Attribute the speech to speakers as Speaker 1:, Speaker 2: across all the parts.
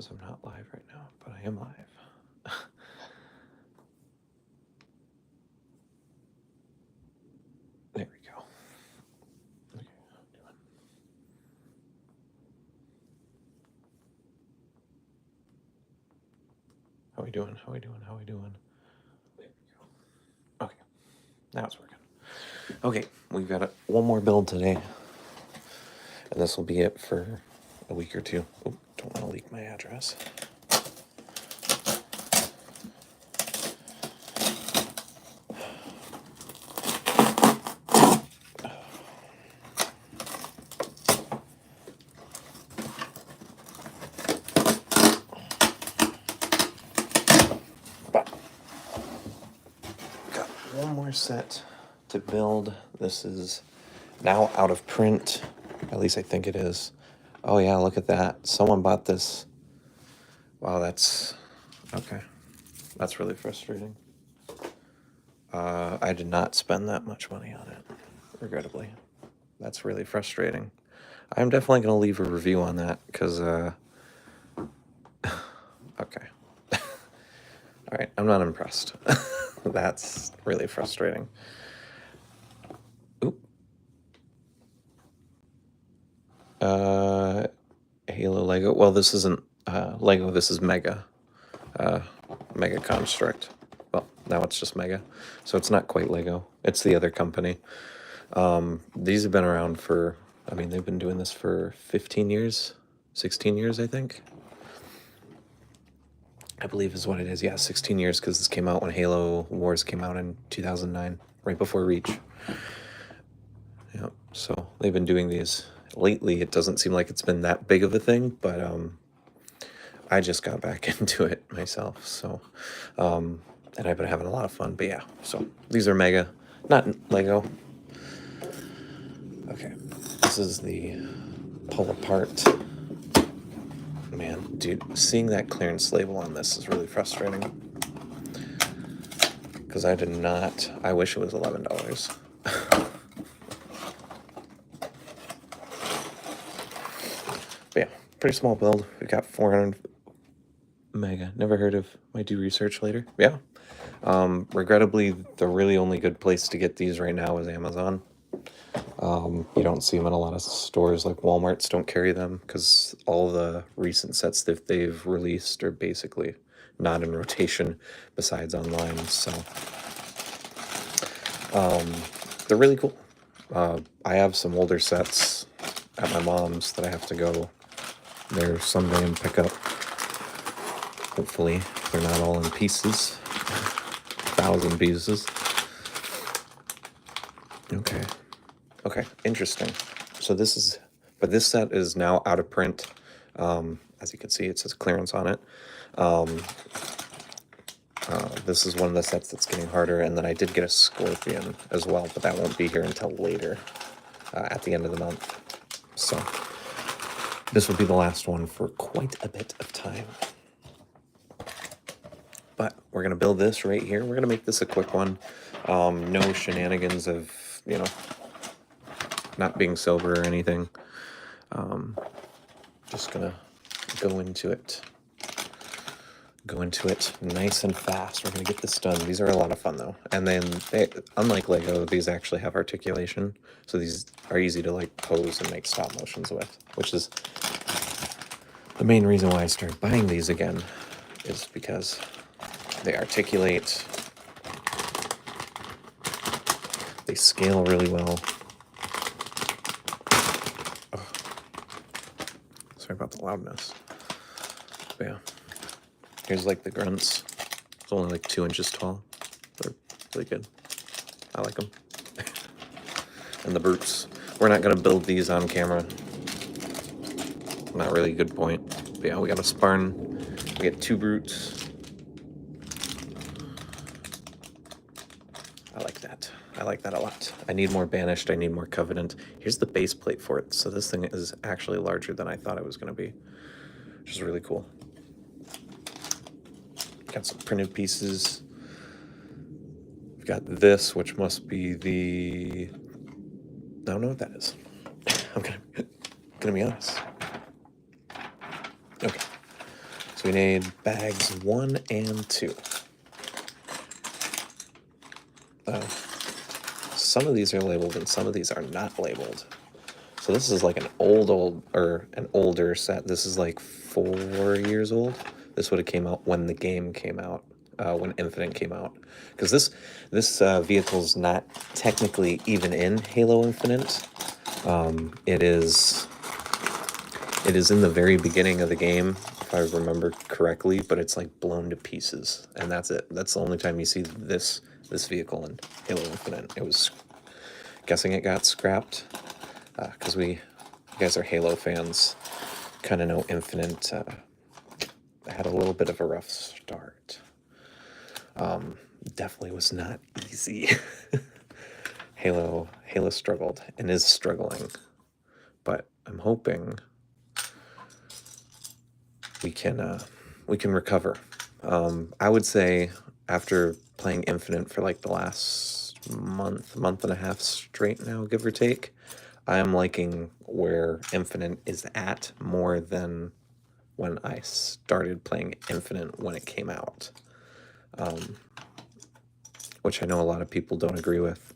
Speaker 1: says I'm not live right now, but I am live. There we go. Okay, how we doing? How we doing? How we doing? There we go. Okay, now it's working. Okay, we've got one more build today, and this will be it for a week or two. Oh, don't want to leak my address. But got one more set to build. This is now out of print. At least I think it is. Oh yeah, look at that. Someone bought this. Wow, that's okay. That's really frustrating. I did not spend that much money on it, regrettably. That's really frustrating. I'm definitely going to leave a review on that because, okay. All right, I'm not impressed. That's really frustrating. Oop. Halo Lego. Well, this isn't Lego, this is Mega. Mega Construct. Well, now it's just Mega. So it's not quite Lego. It's the other company. These have been around for, I mean, they've been doing this for 15 years, 16 years, I think. I believe is what it is. Yeah, 16 years, because this came out when Halo Wars came out in 2009, right before Reach. Yeah, so they've been doing these. Lately, it doesn't seem like it's been that big of a thing, but I just got back into it myself, so, and I've been having a lot of fun, but yeah, so these are Mega, not Lego. Okay, this is the pull apart. Man, dude, seeing that clearance label on this is really frustrating. Because I did not, I wish it was $11. But yeah, pretty small build. We got 400 Mega. Never heard of. Might do research later. Yeah. Regrettably, the really only good place to get these right now is Amazon. You don't see them in a lot of stores, like Walmart's don't carry them because all the recent sets that they've released are basically not in rotation besides online. So they're really cool. I have some older sets at my mom's that I have to go there someday and pick up. Hopefully they're not all in pieces. 1,000 pieces. Okay. Okay, interesting. So this is, but this set is now out of print. As you can see, it says clearance on it. This is one of the sets that's getting harder, and then I did get a Scorpion as well, but that won't be here until later, at the end of the month. So this will be the last one for quite a bit of time. But we're going to build this right here. We're going to make this a quick one. No shenanigans of, you know, not being silver or anything. Just gonna go into it nice and fast. We're gonna get this done. These are a lot of fun though. And then unlike Lego, these actually have articulation. So these are easy to like pose and make stop motions with, which is the main reason why I started buying these again, is because they articulate, they scale really well. Sorry about the loudness. But yeah, here's like the grunts. It's only like 2 inches tall. They're really good. I like them. And the brutes. We're not gonna build these on camera. Not really a good point. But yeah, we got a Spartan. We got 2 brutes. I like that. I like that a lot. I need more Banished. I need more Covenant. Here's the base plate for it. So this thing is actually larger than I thought it was going to be, which is really cool. Got some printed pieces. We've got this, which must be the... I don't know what that is. I'm gonna be honest. Okay. So we need bags 1 and 2. Some of these are labeled and some of these are not labeled. So this is like an an older set. This is like 4 years old. This would have came out when the game came out, when Infinite came out. Because this vehicle's not technically even in Halo Infinite. It is in the very beginning of the game, if I remember correctly, but it's like blown to pieces, and that's it. That's the only time you see this vehicle in Halo Infinite. It was guessing it got scrapped because you guys are Halo fans, kind of know Infinite had a little bit of a rough start. Definitely was not easy. Halo struggled and is struggling, but I'm hoping we can recover. I would say after playing Infinite for like the last month and a half straight now, give or take, I am liking where Infinite is at more than when I started playing Infinite when it came out, which I know a lot of people don't agree with.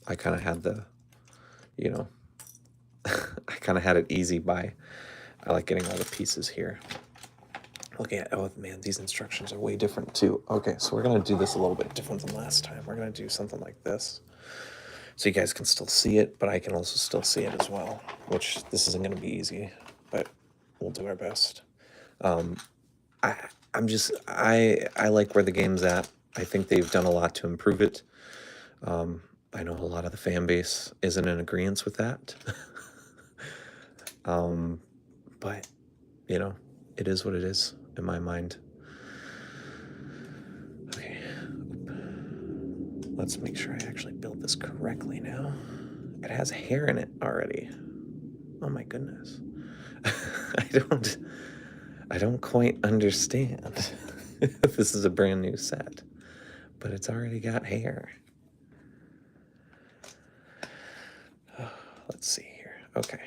Speaker 1: I kind of had I kind of had it easy I like getting all the pieces here. Looking at, oh man, these instructions are way different too. Okay, so we're gonna do this a little bit different than last time. We're gonna do something like this. So you guys can still see it, but I can also still see it as well, which this isn't gonna be easy, but we'll do our best. I like where the game's at. I think they've done a lot to improve it. I know a lot of the fan base isn't in agreement with that. But it is what it is in my mind. Okay. Let's make sure I actually built this correctly now. It has hair in it already. Oh my goodness. I don't quite understand if this is a brand new set, but it's already got hair. Let's see here. Okay.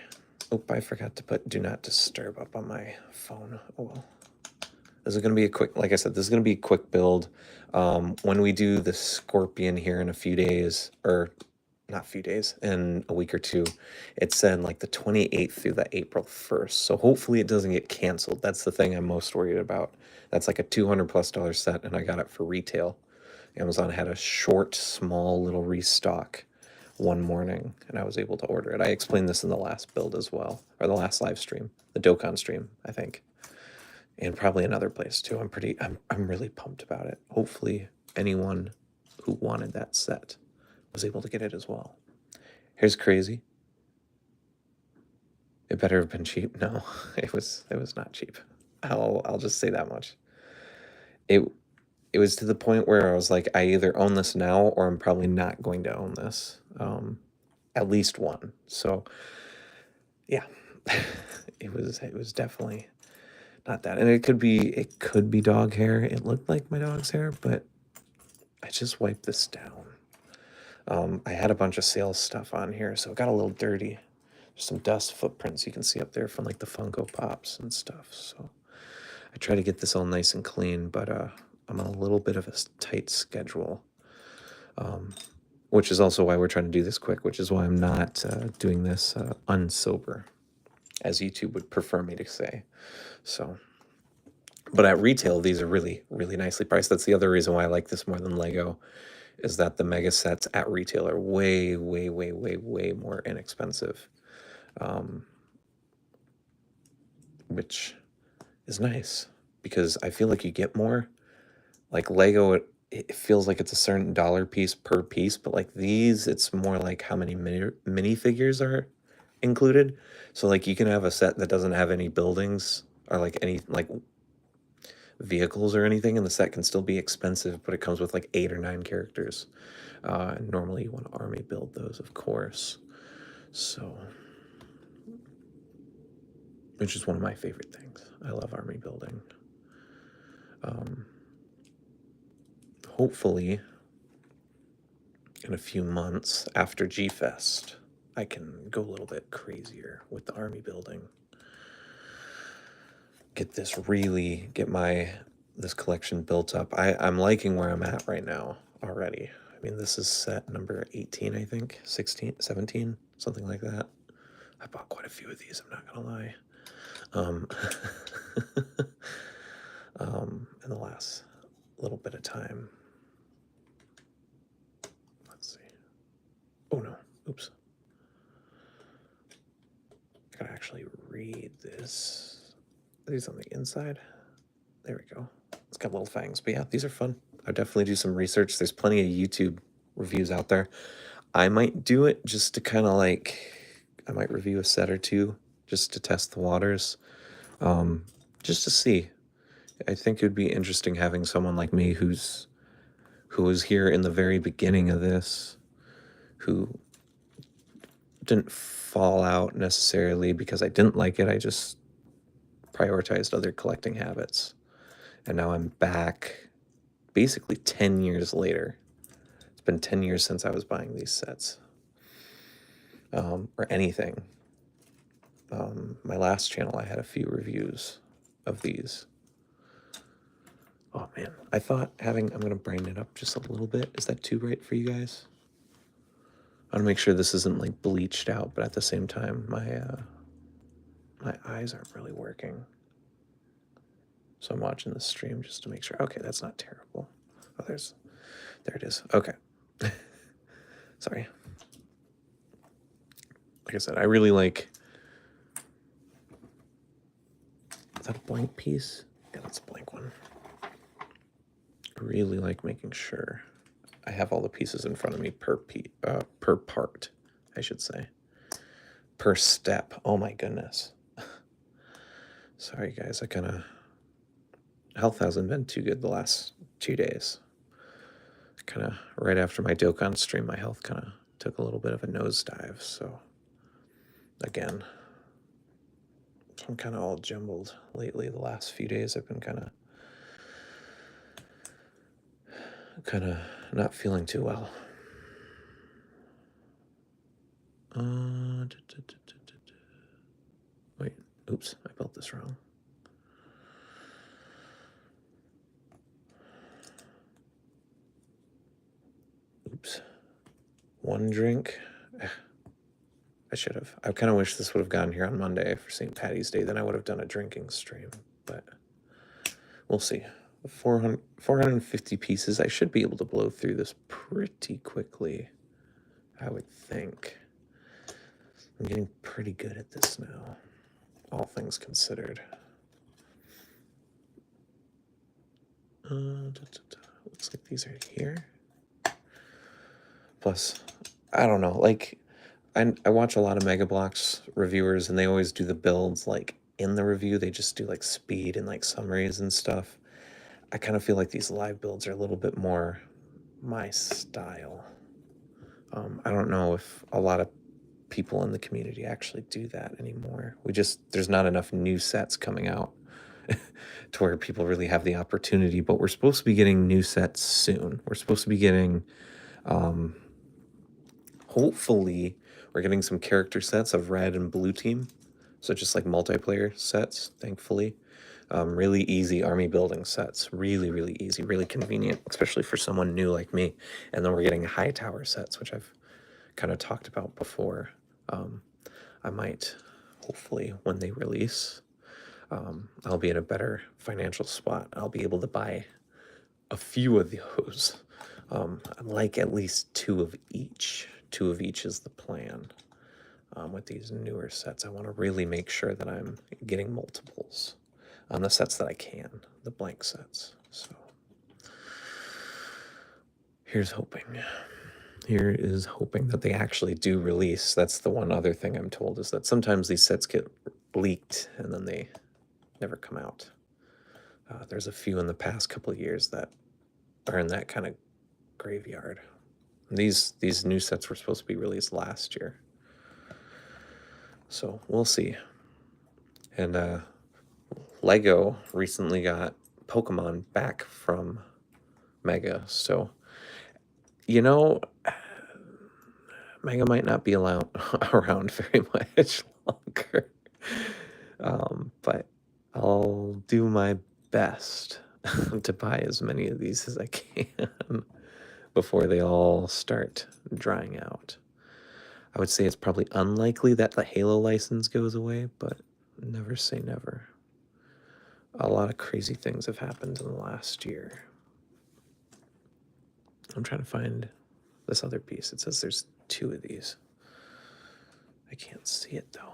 Speaker 1: Oh, I forgot to put do not disturb up on my phone. Oh well. This is going to be a quick, like I said, this is going to be a quick build. When we do the Scorpion here in a few days, or not few days, in a week or two, it said like the 28th through the April 1st. So hopefully it doesn't get canceled. That's the thing I'm most worried about. That's like a $200+ set, and I got it for retail. Amazon had a short, small little restock one morning, and I was able to order it. I explained this in the last build as well, or the last live stream, the Dokkan stream, I think. And probably another place too. I'm really pumped about it. Hopefully anyone who wanted that set was able to get it as well. Here's crazy. It better have been cheap. No, it was not cheap. I'll just say that much. It was to the point where I was like, I either own this now or I'm probably not going to own this. At least one. So yeah. it was definitely not that. And it could be dog hair. It looked like my dog's hair, but I just wiped this down. I had a bunch of sales stuff on here, so it got a little dirty. There's some dust footprints you can see up there from like the Funko Pops and stuff. So I try to get this all nice and clean, but I'm on a little bit of a tight schedule, which is also why we're trying to do this quick, which is why I'm not doing this unsober, as YouTube would prefer me to say. So, but at retail, these are really, really nicely priced. That's the other reason why I like this more than Lego, is that the mega sets at retail are way, way, way, way, way more inexpensive, which is nice because I feel like you get more. Like Lego, it feels like it's a certain dollar piece per piece, but like these, it's more like how many minifigures are included. So like you can have a set that doesn't have any buildings or like any like vehicles or anything, and the set can still be expensive, but it comes with like 8 or 9 characters. And normally you want to army build those, of course. So, which is one of my favorite things. I love army building. Hopefully, in a few months after G-Fest, I can go a little bit crazier with the army building. get this collection built up. I'm liking where I'm at right now already. I mean, this is set number 18, I think, 16, 17, something like that. I bought quite a few of these, I'm not gonna lie. Um, in the last little bit of time. Let's see. Oh no, oops. I gotta actually read this. Are these on the inside? There we go. It's got little fangs, but yeah, these are fun. I'll definitely do some research. There's plenty of YouTube reviews out there. I might do it just to kind of like, I might review a set or two just to test the waters, just to see. I think it would be interesting having someone like me who was here in the very beginning of this, who didn't fall out necessarily because I didn't like it. I just prioritized other collecting habits. And now I'm back basically 10 years later. It's been 10 years since I was buying these sets. Or anything. My last channel, I had a few reviews of these. Oh man, I thought I'm gonna brighten it up just a little bit. Is that too bright for you guys? I wanna make sure this isn't like bleached out, but at the same time, my eyes aren't really working. So I'm watching the stream just to make sure. Okay, that's not terrible. Oh, there it is. Okay. Sorry. Like I said, I really like. Is that a blank piece? Yeah, that's a blank one. I really like making sure I have all the pieces in front of me per part, I should say. Per step. Oh my goodness. Sorry guys, health hasn't been too good the last 2 days. Kind of right after my Dokkan stream, my health kind of took a little bit of a nosedive, so again, I'm kind of all jumbled lately. The last few days I've been kind of not feeling too well. Wait, oops, I built this wrong. Oops. One drink. I should have. I kind of wish this would have gotten here on Monday for St. Patty's Day. Then I would have done a drinking stream, but we'll see. 450 pieces. I should be able to blow through this pretty quickly, I would think. I'm getting pretty good at this now, all things considered. Looks like these are here. Plus, I don't know, like, I watch a lot of Mega Bloks reviewers, and they always do the builds, like, in the review. They just do, like, speed and, like, summaries and stuff. I kind of feel like these live builds are a little bit more my style. I don't know if a lot of people in the community actually do that anymore. There's not enough new sets coming out to where people really have the opportunity, but we're supposed to be getting new sets soon. We're supposed to be getting, hopefully, we're getting some character sets of red and blue team. So just like multiplayer sets, thankfully. Really easy army building sets. Really, really easy, really convenient, especially for someone new like me. And then we're getting high tower sets, which I've kind of talked about before. I might, hopefully, when they release, I'll be in a better financial spot. I'll be able to buy a few of those. I'd like at least 2 of each. 2 of each is the plan. With these newer sets, I want to really make sure that I'm getting multiples on the sets that I can, the blank sets. So here's hoping. Here is hoping that they actually do release. That's the one other thing I'm told, is that sometimes these sets get leaked and then they never come out. There's a few in the past couple of years that are in that kind of graveyard. These new sets were supposed to be released last year. So we'll see. And Lego recently got Pokemon back from Mega. So, you know, Mega might not be around very much longer. But I'll do my best to buy as many of these as I can before they all start drying out. I would say it's probably unlikely that the Halo license goes away, but never say never. A lot of crazy things have happened in the last year. I'm trying to find this other piece. It says there's 2 of these. I can't see it though.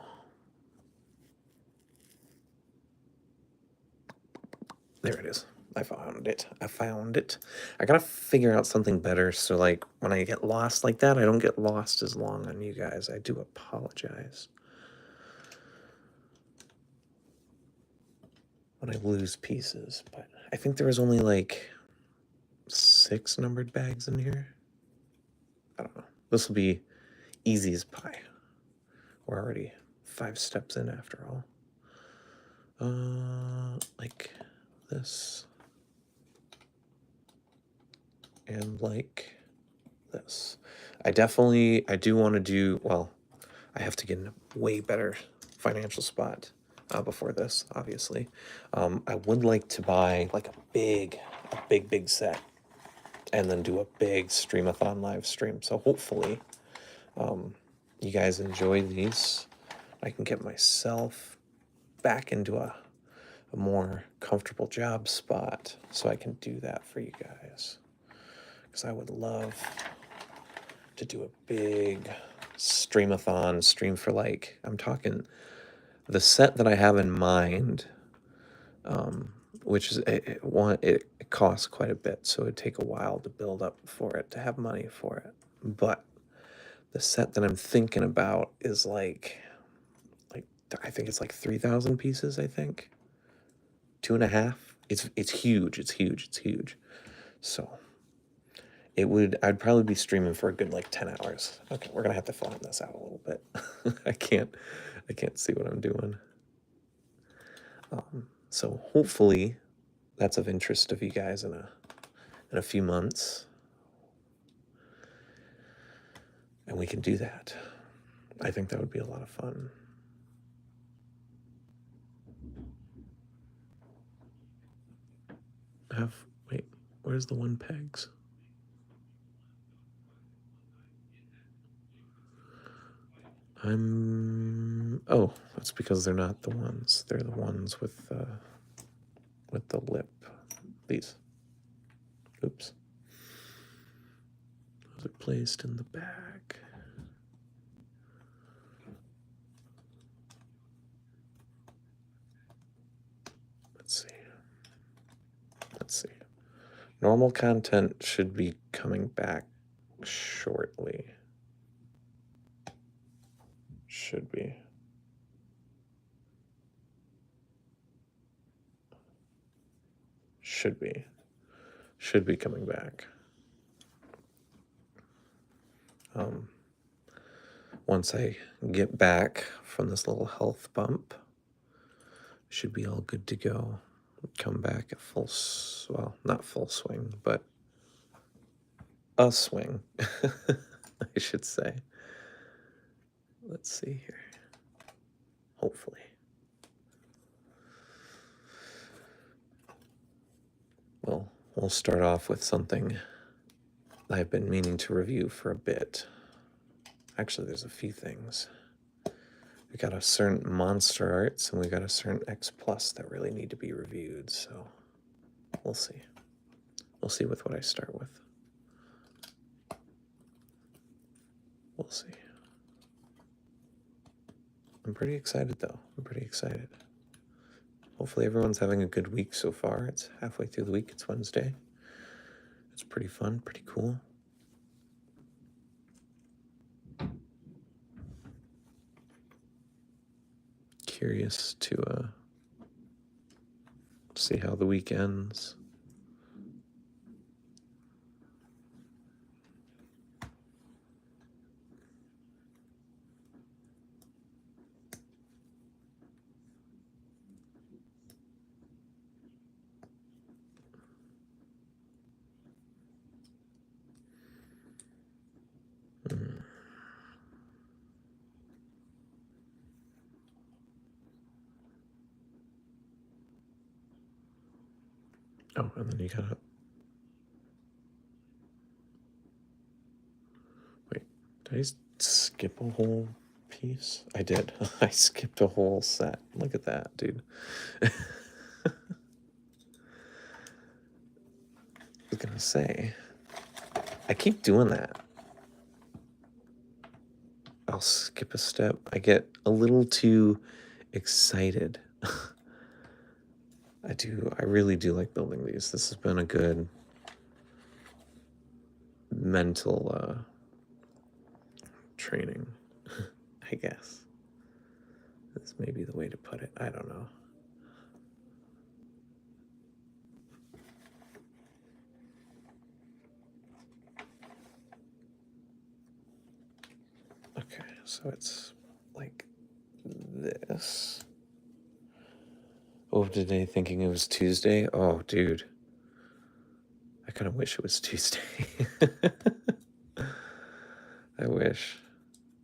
Speaker 1: There it is. I found it. I gotta figure out something better so like when I get lost like that, I don't get lost as long on you guys. I do apologize. When I lose pieces, but I think there was only like 6 numbered bags in here. I don't know. This will be easy as pie. We're already 5 steps in after all. Like this. And like this. I do want to do, well, I have to get in a way better financial spot before this, obviously. I would like to buy like a big set and then do a big streamathon live stream. So hopefully you guys enjoy these. I can get myself back into a more comfortable job spot so I can do that for you guys. Because I would love to do a big streamathon, stream for like, I'm talking the set that I have in mind, which is, it costs quite a bit, so it'd take a while to build up for it, to have money for it. But the set that I'm thinking about is like I think it's like 3,000 pieces, I think. 2.5. It's huge, it's huge. So I'd probably be streaming for a good like 10 hours. Okay, we're gonna have to flatten this out a little bit. I can't see what I'm doing. So hopefully that's of interest of you guys in a few months. And we can do that. I think that would be a lot of fun. Wait, where's the 1 pegs? Oh, that's because they're not the ones. They're the ones with the lip. These. Oops. Those are placed in the back. Let's see. Normal content should be coming back shortly. Should be. Should be coming back. Once I get back from this little health bump, should be all good to go. Come back at well, not full swing, but a swing, I should say. Let's see here. Hopefully. Well, we'll start off with something I've been meaning to review for a bit. Actually, there's a few things. We got a certain Monster Arts and we got a certain X Plus that really need to be reviewed, so we'll see. We'll see with what I start with. We'll see. I'm pretty excited though. I'm pretty excited. Hopefully everyone's having a good week so far. It's halfway through the week. It's Wednesday. It's pretty fun, pretty cool. Curious to see how the week ends. Oh, and then you gotta... Wait, did I skip a whole piece? I did. I skipped a whole set. Look at that, dude. I was gonna say, I keep doing that. I'll skip a step. I get a little too excited. I really do like building these. This has been a good mental training, I guess. That's maybe the way to put it. I don't know. Okay, so it's like this. Oh, today thinking it was Tuesday? Oh, dude. I kind of wish it was Tuesday. I wish.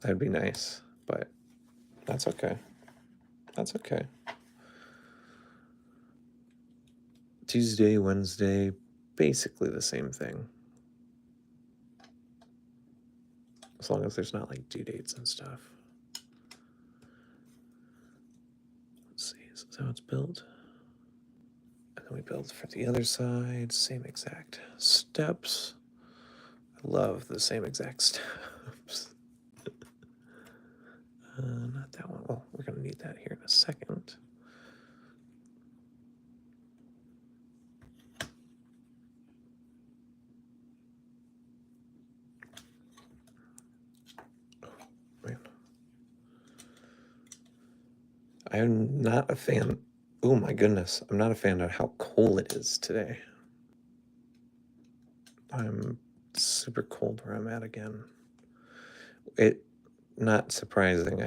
Speaker 1: That'd be nice, but that's okay. That's okay. Tuesday, Wednesday, basically the same thing. As long as there's not like due dates and stuff. Let's see, this is how it's built. And then we build for the other side, same exact steps. I love the same exact steps. Not that one. Oh, we're gonna need that here in a second. Man. I'm not a fan. Oh my goodness. I'm not a fan of how cold it is today. I'm super cold where I'm at again. Not surprising.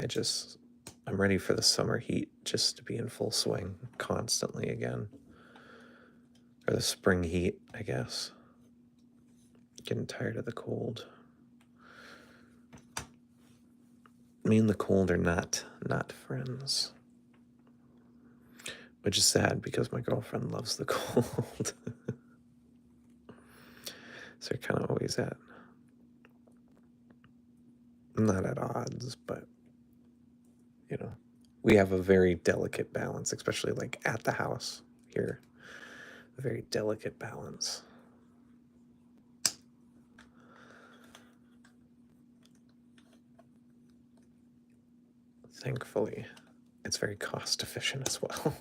Speaker 1: I'm ready for the summer heat just to be in full swing constantly again. Or the spring heat, I guess. Getting tired of the cold. Me and the cold are not friends. Which is sad because my girlfriend loves the cold. So we're kind of always not at odds, but, you know, we have a very delicate balance, especially like at the house here. A very delicate balance. Thankfully, it's very cost efficient as well.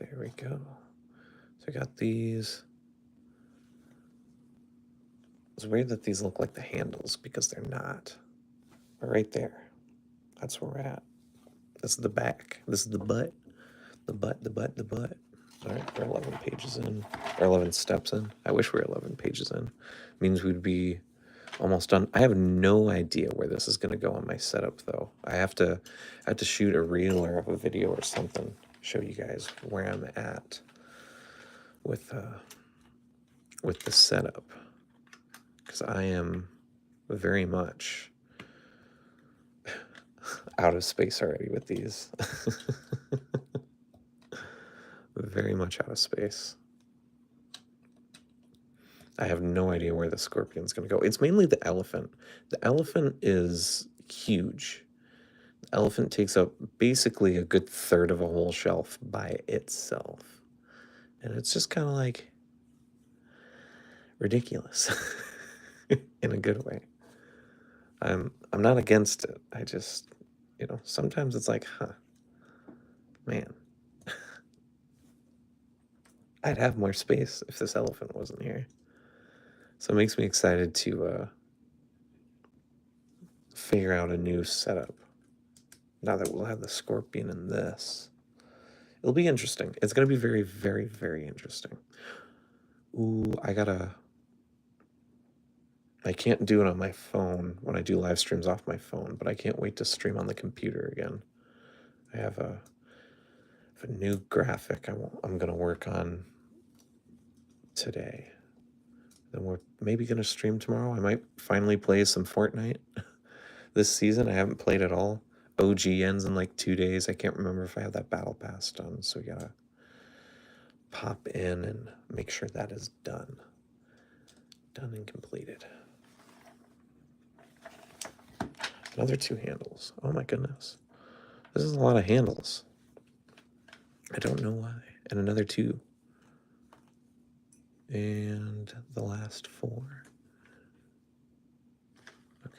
Speaker 1: There we go. So I got these. It's weird that these look like the handles because they're not. But right there. That's where we're at. This is the back. This is the butt. The butt, the butt, the butt. All right, we're 11 pages in, or 11 steps in. I wish we were 11 pages in. Means we'd be almost done. I have no idea where this is going to go on my setup, though. I have to shoot a reel or a video or something, show you guys where I'm at with the setup, because I am very much out of space already with these. Very much out of space. I have no idea where the scorpion's going to go. It's mainly the elephant. The elephant is huge. The elephant takes up basically a good third of a whole shelf by itself. And it's just kind of like ridiculous in a good way. I'm not against it. I just, sometimes it's like, man, I'd have more space if this elephant wasn't here. So it makes me excited to figure out a new setup. Now that we'll have the scorpion in this. It'll be interesting. It's going to be very, very, very interesting. Ooh, I can't do it on my phone when I do live streams off my phone, but I can't wait to stream on the computer again. I have a new graphic I'm going to work on today. Then we're maybe going to stream tomorrow. I might finally play some Fortnite this season. I haven't played at all. OG ends in like 2 days. I can't remember if I have that battle pass done, so we gotta pop in and make sure that is done. Done and completed. Another 2 handles. Oh my goodness. This is a lot of handles. I don't know why. And another 2. And the last 4. Okay.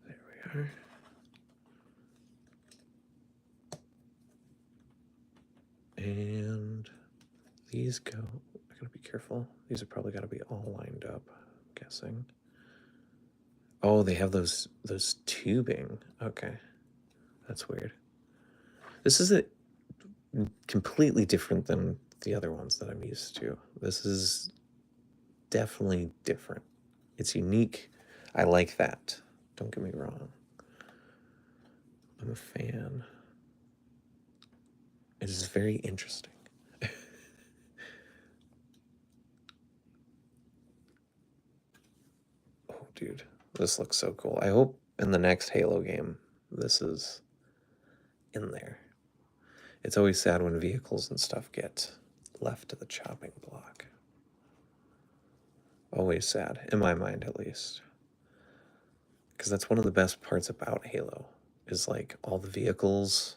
Speaker 1: There we are. And these go, I gotta be careful. These are probably gotta be all lined up, I'm guessing. Oh, they have those tubing. Okay. That's weird. This is completely different than the other ones that I'm used to. This is definitely different. It's unique. I like that. Don't get me wrong. I'm a fan. It is very interesting. Oh, dude. This looks so cool. I hope in the next Halo game this is in there. It's always sad when vehicles and stuff get left to the chopping block. Always sad, in my mind at least. Because that's one of the best parts about Halo, is like all the vehicles.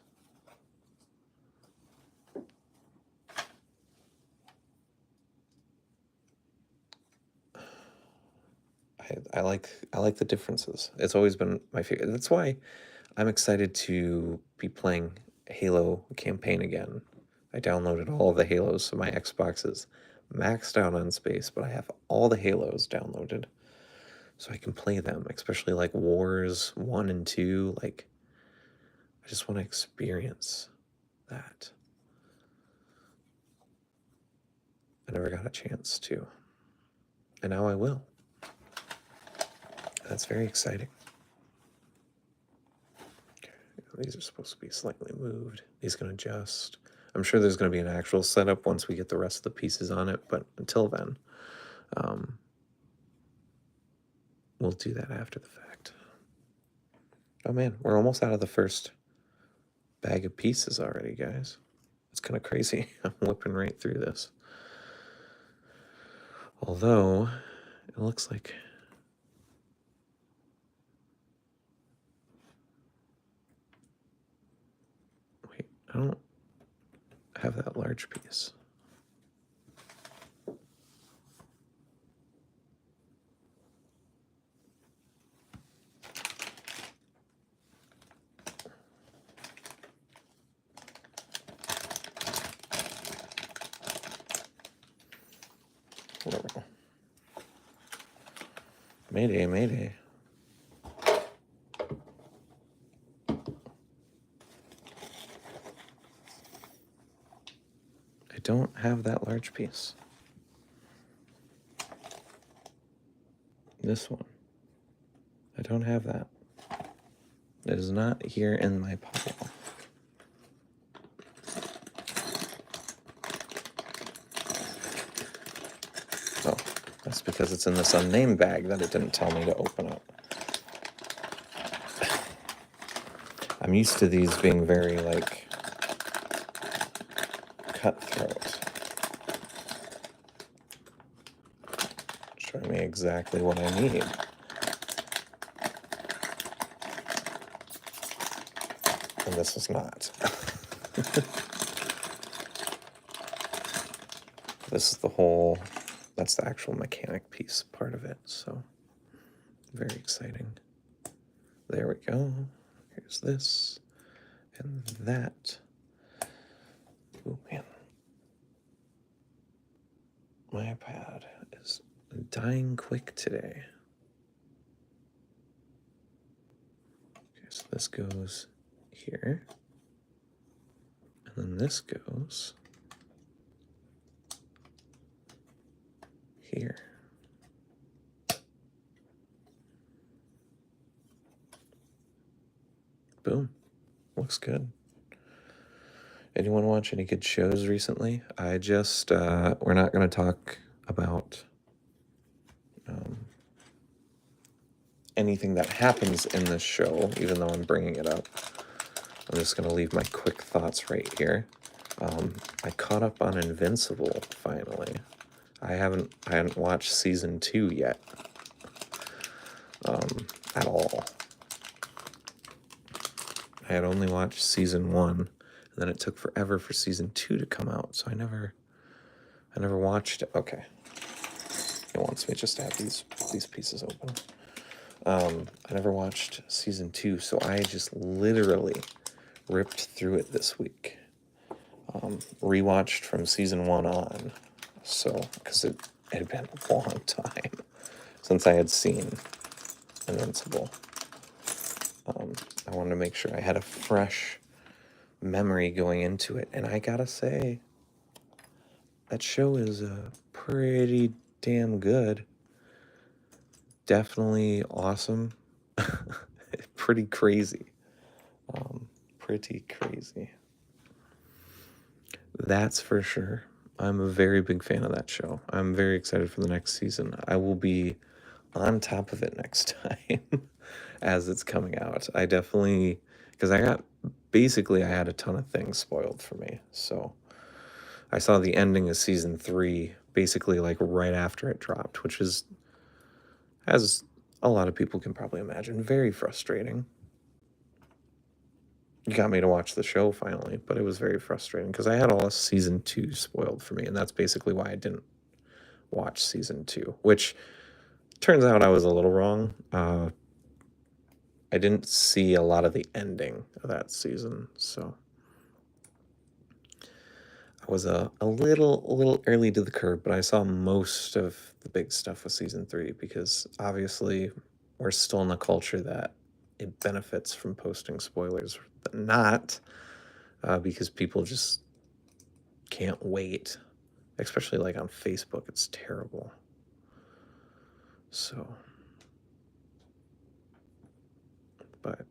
Speaker 1: I like the differences. It's always been my favorite. That's why I'm excited to be playing Halo campaign again. I downloaded all of the Halos, so my Xbox is maxed out on space, but I have all the Halos downloaded, so I can play them, especially like Wars 1 and 2. Like, I just want to experience that. I never got a chance to, and now I will. That's very exciting. Okay, these are supposed to be slightly moved. These can adjust. I'm sure there's going to be an actual setup once we get the rest of the pieces on it, but until then, we'll do that after the fact. Oh man, we're almost out of the first bag of pieces already, guys. It's kind of crazy. I'm whipping right through this. Although, it looks like... Wait, I don't have that large piece. Whatever. Mayday, mayday. I don't have that large piece. This one. I don't have that. It is not here in my pile. Oh, that's because it's in this unnamed bag that it didn't tell me to open up. I'm used to these being very, like, cutthroat. Showing me exactly what I need. And this is not. This is the whole, that's the actual mechanic piece part of it, so very exciting. There we go. Here's this and that. Oh man. My iPad is dying quick today. Okay, so this goes here. And then this goes here. Boom. Looks good. Anyone watch any good shows recently? I just, we're not going to talk about anything that happens in this show, even though I'm bringing it up. I'm just going to leave my quick thoughts right here. I caught up on Invincible, finally. I hadn't watched season 2 yet. At all. I had only watched season 1, and then it took forever for season 2 to come out, so I never watched it. Okay. It wants me just to have these pieces open. I never watched season 2, so I just literally ripped through it this week. Rewatched from season 1 on, so because it had been a long time since I had seen Invincible. I wanted to make sure I had a fresh memory going into it, and I gotta say, that show is pretty damn good. Definitely awesome. Pretty crazy. Pretty crazy. That's for sure. I'm a very big fan of that show. I'm very excited for the next season. I will be on top of it next time as it's coming out. I definitely, because I had a ton of things spoiled for me. So I saw the ending of season 3 basically like right after it dropped, which is, as a lot of people can probably imagine, very frustrating. You got me to watch the show finally, but it was very frustrating because I had all of season 2 spoiled for me, and that's basically why I didn't watch season 2, which turns out I was a little wrong. I didn't see a lot of the ending of that season, so I was a little early to the curve, but I saw most of the big stuff with season 3 because obviously we're still in the culture that it benefits from posting spoilers, but not because people just can't wait, especially like on Facebook. It's terrible. So, but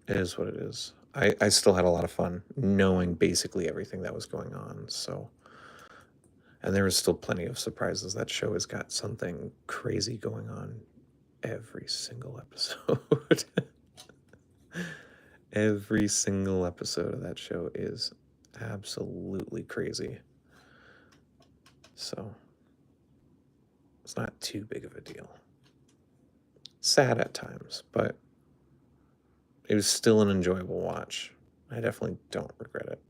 Speaker 1: it is what it is. I still had a lot of fun knowing basically everything that was going on. So, and there was still plenty of surprises. That show has got something crazy going on every single episode. Every single episode of that show is absolutely crazy. So it's not too big of a deal. Sad at times, but it was still an enjoyable watch. I definitely don't regret it.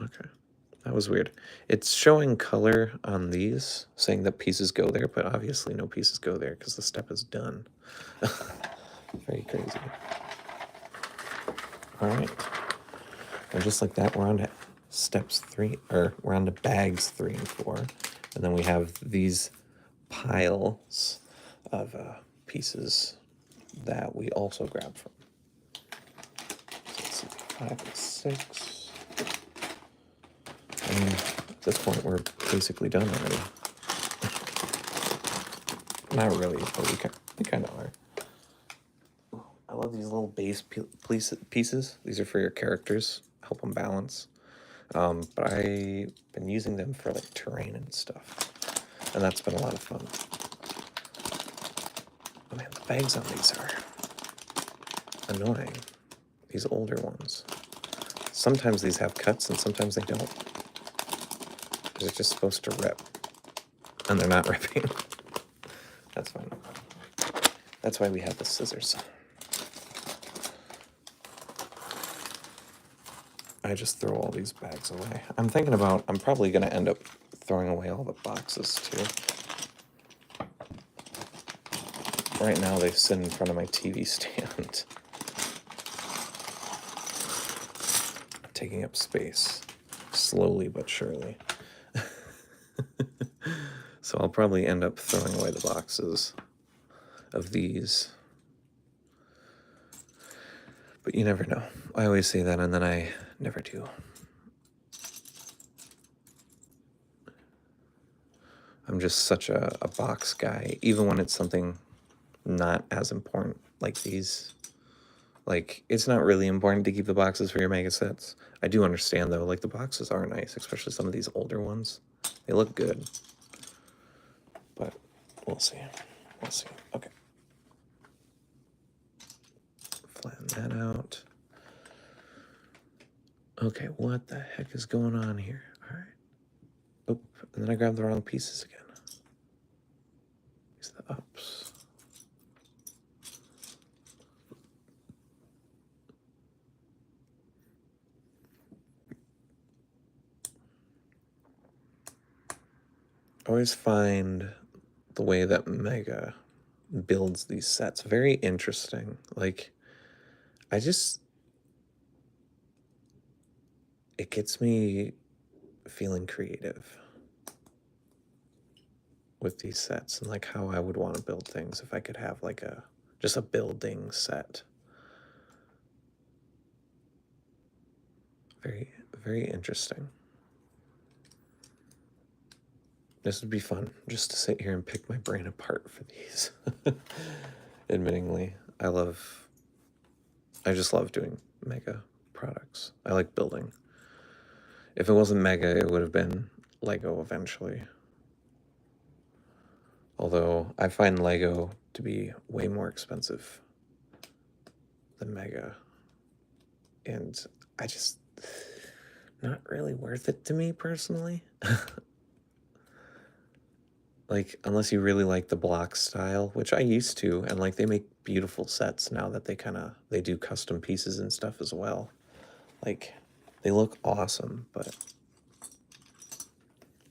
Speaker 1: Okay. That was weird. It's showing color on these, saying that pieces go there, but obviously no pieces go there because the step is done. Very crazy. All right. And just like that, we're on to steps 3, or we're on to bags 3 and 4. And then we have these piles of pieces that we also grab from. So let's see, 5 and 6. And at this point, we're basically done already. Not really, but we kind of are. I love these little base pieces. These are for your characters, help them balance. But I've been using them for like terrain and stuff, and that's been a lot of fun. Oh man, the bags on these are annoying. These older ones. Sometimes these have cuts and sometimes they don't. They're just supposed to rip, and they're not ripping. That's fine. That's why we have the scissors. I just throw all these bags away. I'm probably going to end up throwing away all the boxes too. Right now they sit in front of my TV stand, taking up space, slowly but surely. So I'll probably end up throwing away the boxes of these. But you never know. I always say that and then I never do. I'm just such a box guy, even when it's something not as important like these. Like, it's not really important to keep the boxes for your mega sets. I do understand, though, like, the boxes are nice, especially some of these older ones. They look good. But we'll see. We'll see. Okay. Flatten that out. Okay, what the heck is going on here? All right. Oop, and then I grabbed the wrong pieces again. These are the ups. I always find the way that Mega builds these sets very interesting. Like, it gets me feeling creative with these sets and like how I would want to build things if I could have like just a building set. Very, very interesting. This would be fun just to sit here and pick my brain apart for these. Admittingly, I just love doing Mega products. I like building. If it wasn't Mega, it would have been Lego eventually. Although I find Lego to be way more expensive than Mega. And not really worth it to me personally. Like, unless you really like the block style, which I used to, and like they make beautiful sets now that they do custom pieces and stuff as well. Like, they look awesome, but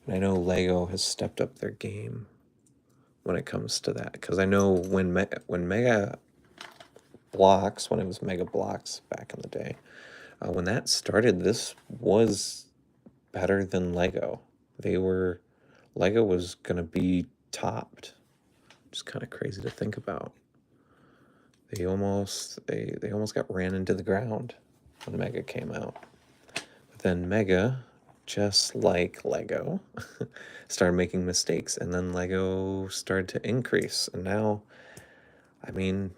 Speaker 1: I know Lego has stepped up their game when it comes to that, because I know when Mega Blocks, when it was Mega Blocks back in the day, when that started, this was better than Lego. Lego was gonna be topped. Just kind of crazy to think about. They almost got ran into the ground when Mega came out. But then Mega, just like Lego, started making mistakes, and then Lego started to increase. And now, I mean,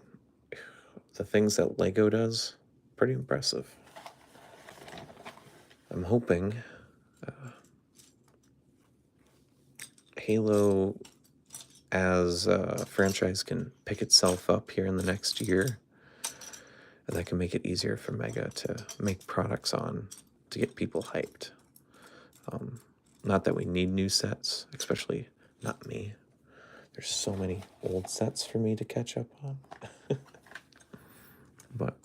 Speaker 1: the things that Lego does, pretty impressive. I'm hoping Halo as a franchise can pick itself up here in the next year, and that can make it easier for Mega to make products on to get people hyped. Not that we need new sets, especially not me. There's so many old sets for me to catch up on. But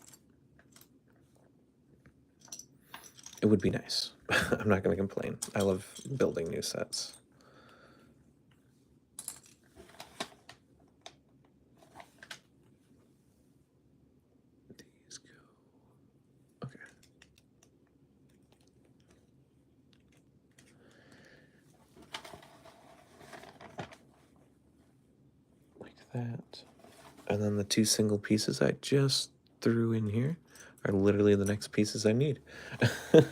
Speaker 1: it would be nice. I'm not going to complain. I love building new sets. These go. Okay. Like that. And then the two single pieces I just threw in here are literally the next pieces I need. It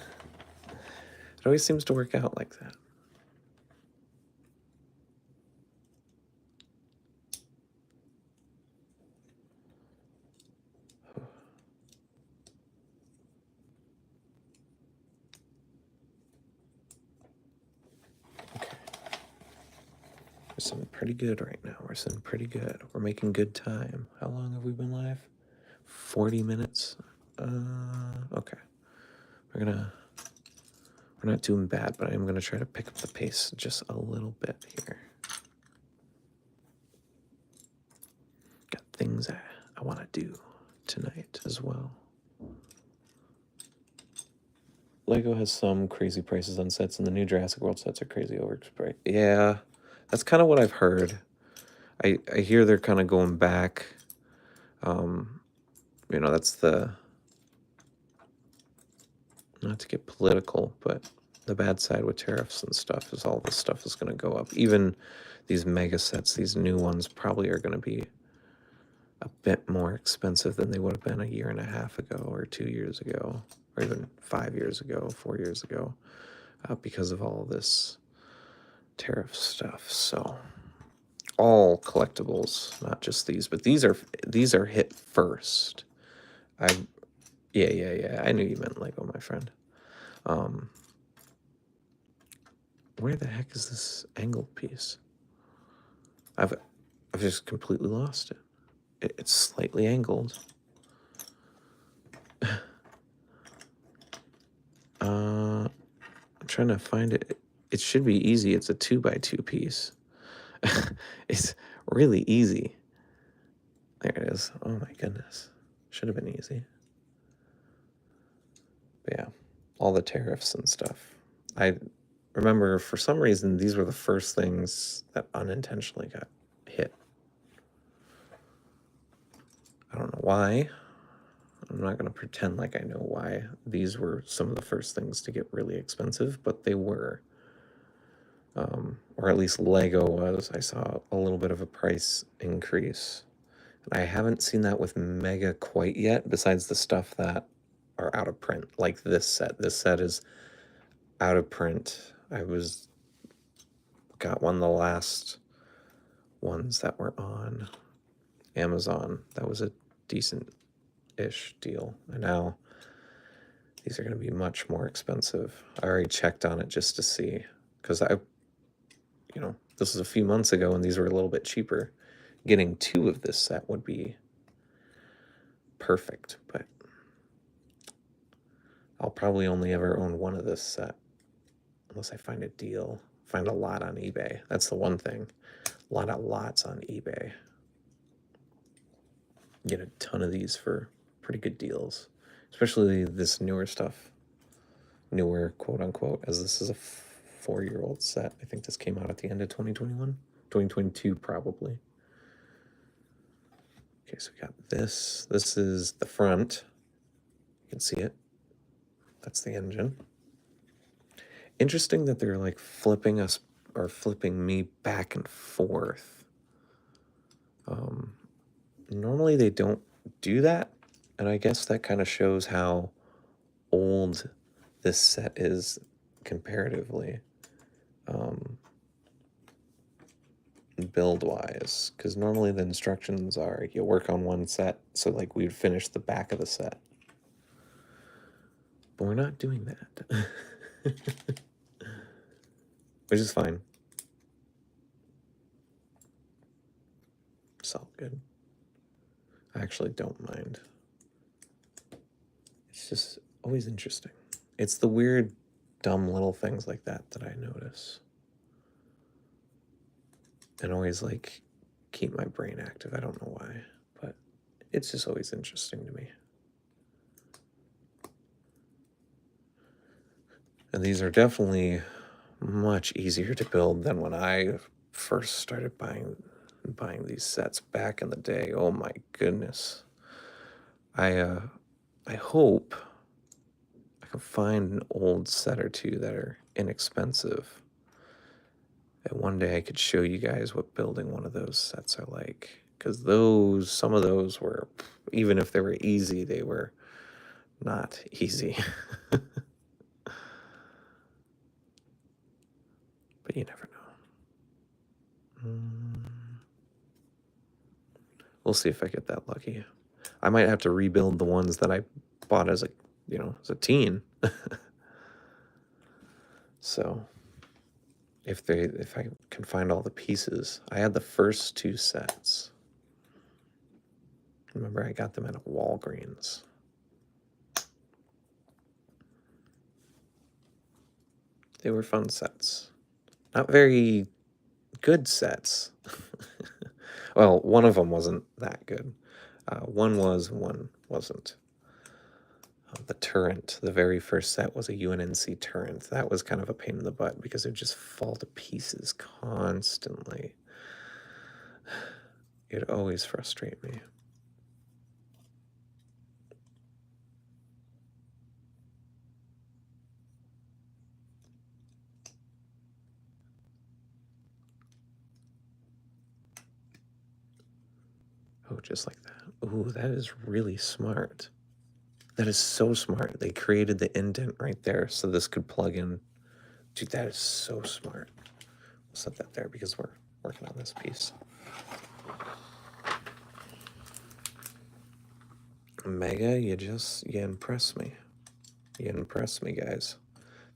Speaker 1: always seems to work out like that. Okay. We're sitting pretty good right now. We're sitting pretty good. We're making good time. How long have we been live? 40 minutes? Okay. We're not doing bad, but I am gonna try to pick up the pace just a little bit here. Got things I want to do tonight as well. Lego has some crazy prices on sets, and the new Jurassic World sets are crazy overpriced. Yeah, that's kind of what I've heard. I hear they're kind of going back. That's not to get political, but the bad side with tariffs and stuff is all this stuff is going to go up. Even these mega sets, these new ones, probably are going to be a bit more expensive than they would have been a year and a half ago or 2 years ago, or even 5 years ago, 4 years ago, because of all this tariff stuff. So all collectibles, not just these, but these are hit first. Yeah. I knew you meant Lego, my friend. Where the heck is this angled piece? I've just completely lost it. It's slightly angled. I'm trying to find it. It should be easy. It's a 2x2 piece. It's really easy. There it is. Oh my goodness. Should have been easy. But yeah, all the tariffs and stuff. I remember for some reason these were the first things that unintentionally got hit. I don't know why. I'm not going to pretend like I know why these were some of the first things to get really expensive, but they were. Or at least Lego was. I saw a little bit of a price increase. I haven't seen that with Mega quite yet, besides the stuff that are out of print, like this set. This set is out of print. Got one of the last ones that were on Amazon. That was a decent-ish deal. And now these are going to be much more expensive. I already checked on it just to see, because this was a few months ago and these were a little bit cheaper. Getting 2 of this set would be perfect, but I'll probably only ever own 1 of this set unless I find a deal, find a lot on eBay. That's the one thing. A lot of lots on eBay. Get a ton of these for pretty good deals, especially this newer stuff. Newer, quote unquote, as this is a 4-year-old set. I think this came out at the end of 2021, 2022 probably. Okay, so we got this. This is the front. You can see it. That's the engine. Interesting that they're like flipping me back and forth. Normally they don't do that, and I guess that kind of shows how old this set is comparatively, build-wise, because normally the instructions are you work on one set, so like we'd finish the back of the set. But we're not doing that. Which is fine. It's all good. I actually don't mind. It's just always interesting. It's the weird, dumb little things like that I notice. And always, like, keep my brain active. I don't know why, but it's just always interesting to me. And these are definitely much easier to build than when I first started buying these sets back in the day. Oh my goodness. I hope I can find an old set or two that are inexpensive. And one day I could show you guys what building one of those sets are like. Because some of those were, even if they were easy, they were not easy. But you never know. We'll see if I get that lucky. I might have to rebuild the ones that I bought as a teen. So if I can find all the pieces. I had the first 2 sets. Remember, I got them at Walgreens. They were fun sets. Not very good sets. Well, one of them wasn't that good. One was, one wasn't. The turret, the very first set was a UNNC turret. That was kind of a pain in the butt because it would just fall to pieces constantly. It would always frustrate me. Oh, just like that. Ooh, that is really smart. That is so smart. They created the indent right there so this could plug in. Dude, that is so smart. We'll set that there because we're working on this piece. Mega, you impress me. You impress me, guys.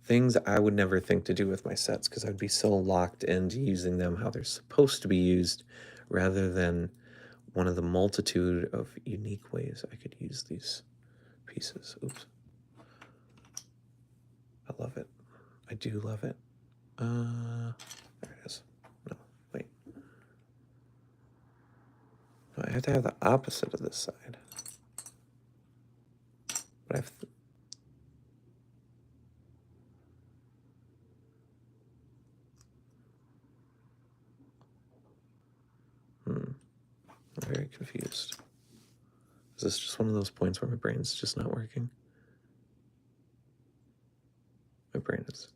Speaker 1: Things I would never think to do with my sets because I'd be so locked into using them how they're supposed to be used rather than one of the multitude of unique ways I could use these pieces. Oops. I love it. I do love it. There it is. No, wait. No, I have to have the opposite of this side. But I have I'm very confused. Is this just one of those points where my brain's just not working? My brain is...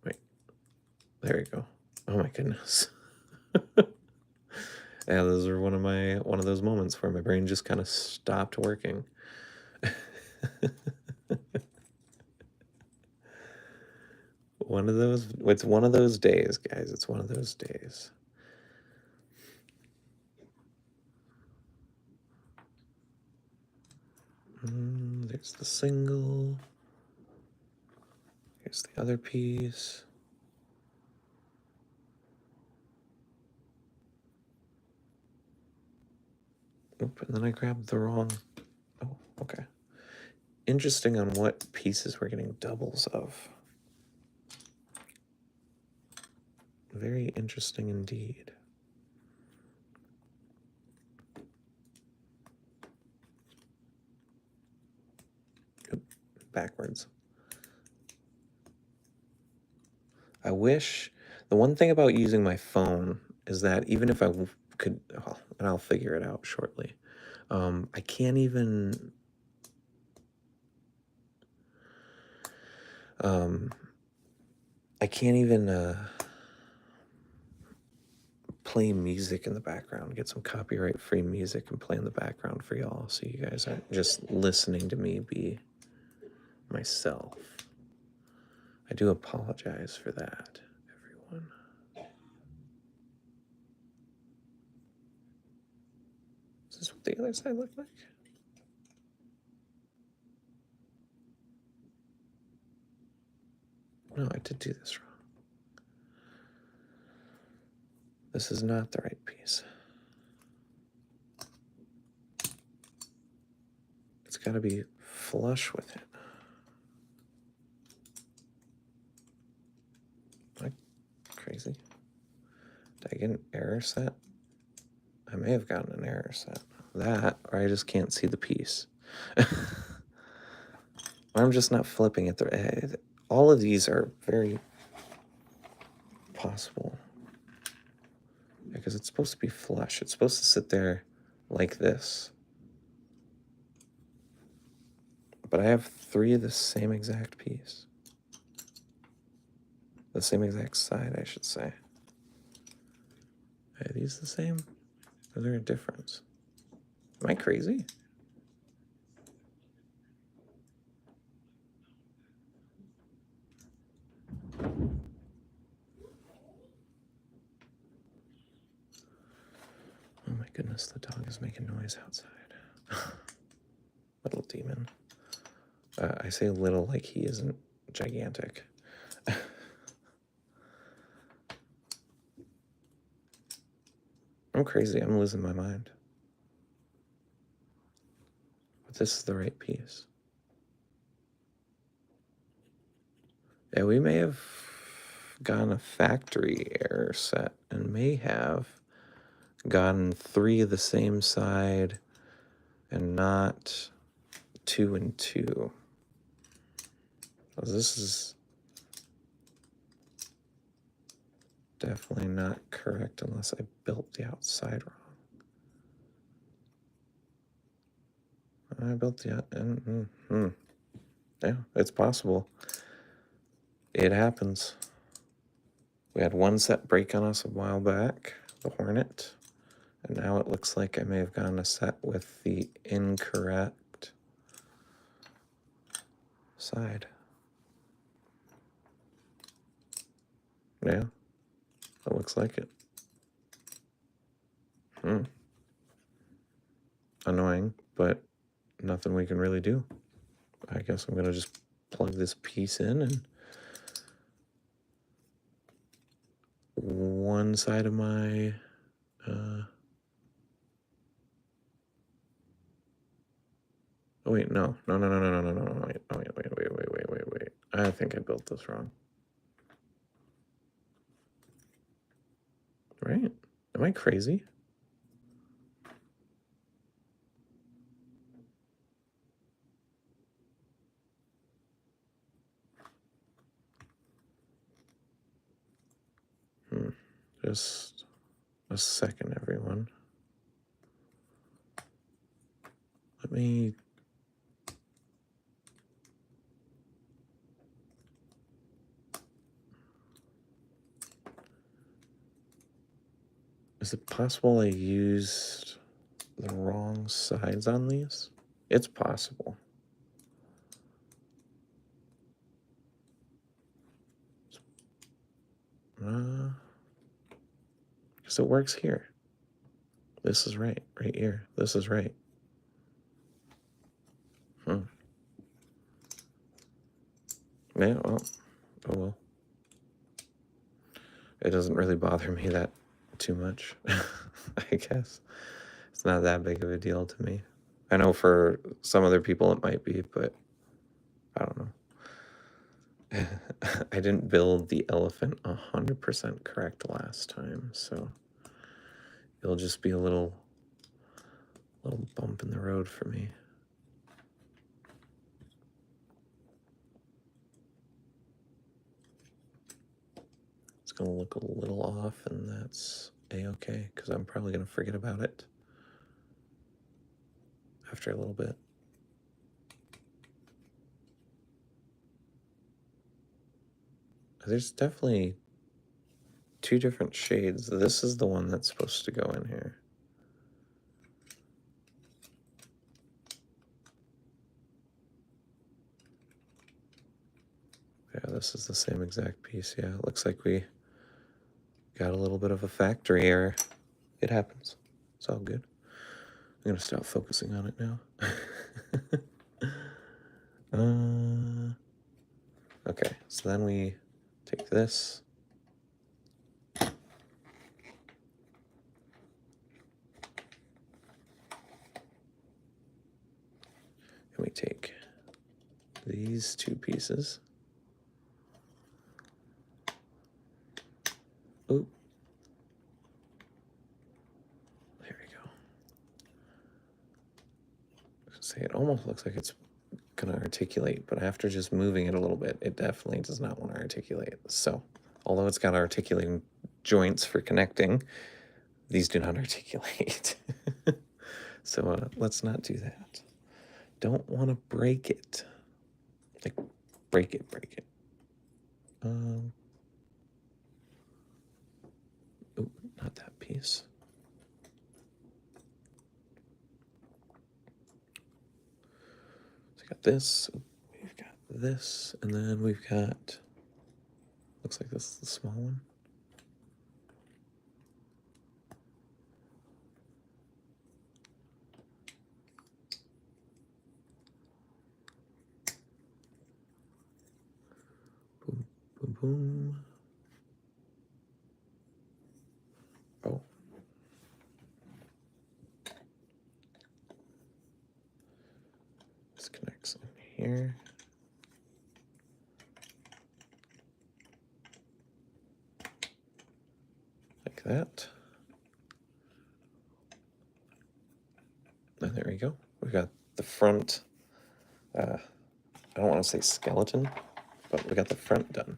Speaker 1: Wait. There you go. Oh my goodness. Yeah, those are one of those moments where my brain just kind of stopped working. It's one of those days, guys. It's one of those days. There's the single. Here's the other piece. Oop, and then I grabbed the wrong... Oh, okay. Interesting on what pieces we're getting doubles of. Very interesting indeed. Oop, backwards. I wish... The one thing about using my phone is that even if I could... Well, and I'll figure it out shortly. I can't even... play music in the background, get some copyright-free music and play in the background for y'all so you guys aren't just listening to me be myself. I do apologize for that, everyone. Is this what the other side looked like? No, I did do this wrong. This is not the right piece. It's got to be flush with it. Am I crazy? Did I get an error set? I may have gotten an error set. That, or I just can't see the piece. Or I'm just not flipping it. All of these are very possible. Because it's supposed to be flush. It's supposed to sit there like this. But I have 3 of the same exact piece. The same exact side, I should say. Are these the same? Or is there a difference? Am I crazy? Oh my goodness, the dog is making noise outside. Little demon. I say little like he isn't gigantic. I'm crazy, I'm losing my mind. But this is the right piece. Yeah, we may have gotten a factory error set and may have gotten 3 of the same side and not 2 and 2. This is definitely not correct unless I built the outside wrong. I built the... Yeah, it's possible. It happens. We had one set break on us a while back, the Hornet, and now it looks like I may have gotten a set with the incorrect side. Yeah, it looks like it. Annoying, but nothing we can really do. I guess I'm gonna just plug this piece in, and one side of my oh wait, no. Wait. I think I built this wrong. Right? Am I crazy? Just a second, everyone. Let me... Is it possible I used the wrong sides on these? It's possible. Because it works here. This is right here. This is right. Yeah, well, oh well. It doesn't really bother me that too much, I guess. It's not that big of a deal to me. I know for some other people it might be, but I don't know. I didn't build the elephant 100% correct last time, so it'll just be a little bump in the road for me. It's gonna look a little off, and that's a-okay, because I'm probably gonna forget about it after a little bit. There's definitely two different shades. This is the one that's supposed to go in here. Yeah, this is the same exact piece. Yeah, it looks like we got a little bit of a factory error. It happens. It's all good. I'm gonna stop focusing on it now. Okay, so then we take this. And we take these two pieces. Oop. There we go. I was gonna say, it almost looks like it's gonna articulate, but after just moving it a little bit, it definitely does not want to articulate. So, although it's got articulating joints for connecting, these do not articulate. So let's not do that. Don't want to break it. Like, break it. Oh, not that piece. So we got this, we've got this, and then we've got, looks like this is the small one. Boom, boom, boom. Oh. This connects in here. Like that. And there we go. We got the front, I don't want to say skeleton, but we got the front done.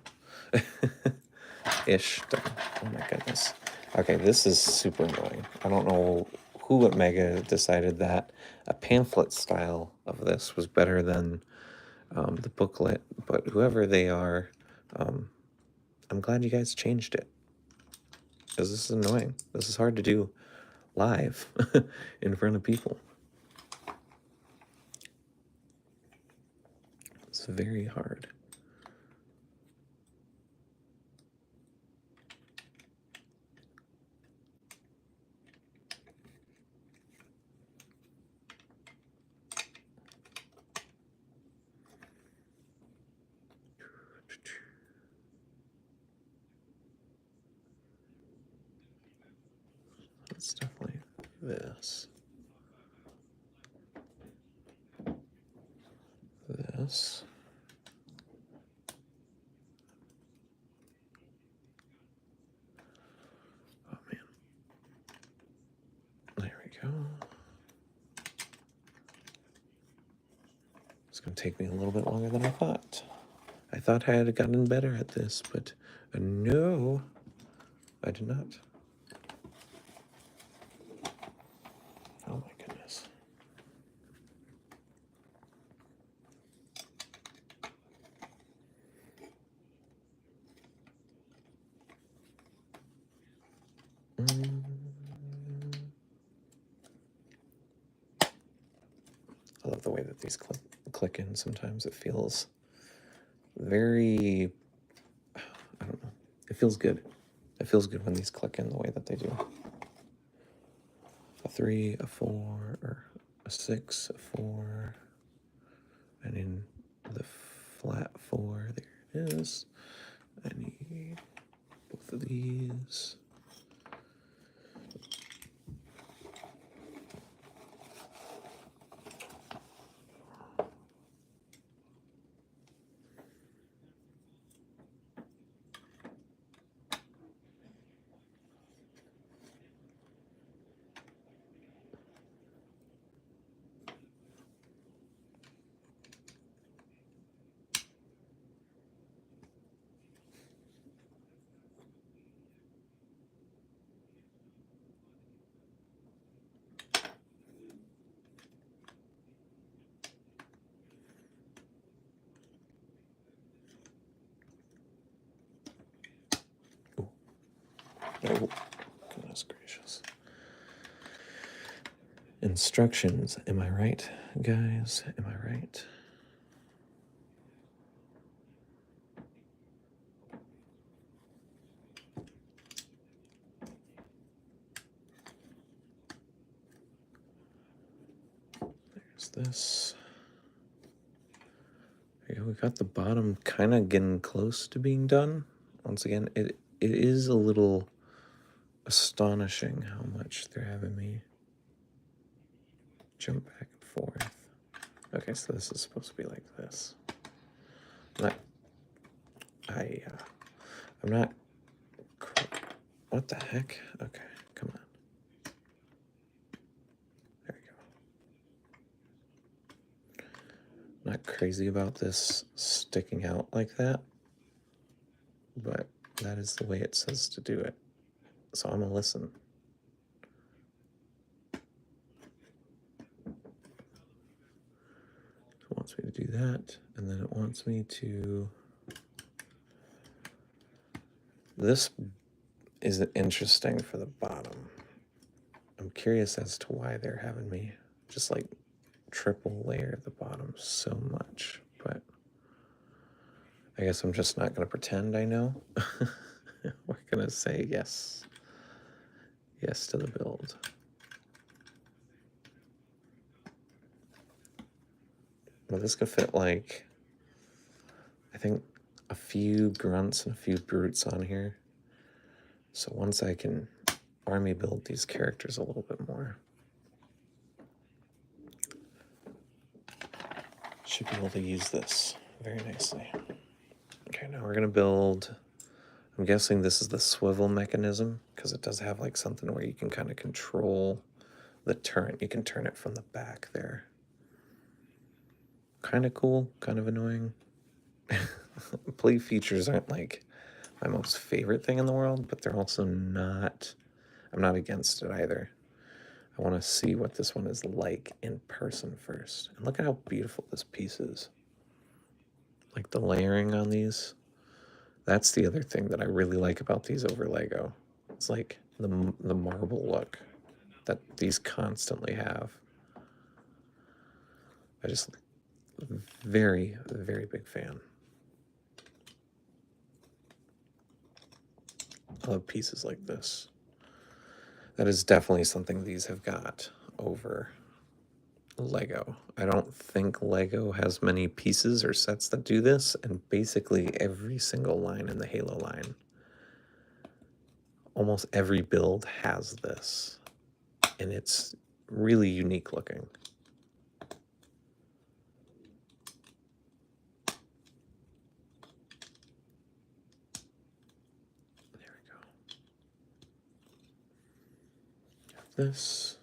Speaker 1: Ish done. Oh my goodness. Okay, this is super annoying. I don't know who at Mega decided that a pamphlet style of this was better than the booklet, but whoever they are, I'm glad you guys changed it, because this is annoying. This is hard to do live in front of people. It's very hard. It's definitely this. This. Oh man. There we go. It's going to take me a little bit longer than I thought. I thought I had gotten better at this, but no, I did not. Oh my goodness. I love the way that these click in. Sometimes it feels very, I don't know, it feels good. It feels good when these click in the way that they do. A 3, a 4, or a 6, a 4, and in the flat 4, there it is. I need both of these. Oh, goodness gracious. Instructions. Am I right, guys? Am I right? There's this. There you go. We got the bottom kind of getting close to being done. Once again, it is a little astonishing how much they're having me jump back and forth. Okay, so this is supposed to be like this. I'm not. What the heck? Okay, come on. There we go. Not crazy about this sticking out like that, but that is the way it says to do it. So I'm gonna listen. It wants me to do that, and then it wants me to. This is interesting for the bottom. I'm curious as to why they're having me just like triple layer the bottom so much, but I guess I'm just not going to pretend I know. We're going to say yes. Yes to the build. Well, this could fit like, I think, a few grunts and a few brutes on here. So once I can army build these characters a little bit more, should be able to use this very nicely. Okay, now we're going to build, I'm guessing this is the swivel mechanism, because it does have like something where you can kind of control the turn. You can turn it from the back there. Kind of cool, kind of annoying. Play features aren't like my most favorite thing in the world, but they're also not, I'm not against it either. I want to see what this one is like in person first. And look at how beautiful this piece is. Like the layering on these. That's the other thing that I really like about these over Lego. It's like the marble look that these constantly have. I just, very, very big fan. I love pieces like this. That is definitely something these have got over Lego. I don't think Lego has many pieces or sets that do this, and basically every single line in the Halo line, almost every build has this. and it's really unique looking. There we go. Have this.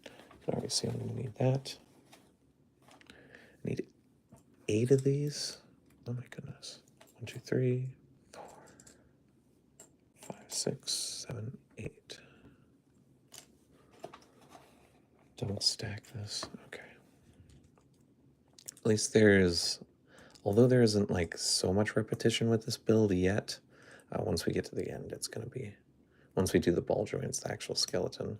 Speaker 1: You can already see I'm going to need that. I need 8 of these. Oh my goodness. 1, 2, 3, 4, 5, 6, 7, 8. Don't stack this. Okay. At least although there isn't like so much repetition with this build yet, once we get to the end, it's going to be, once we do the ball joints, the actual skeleton.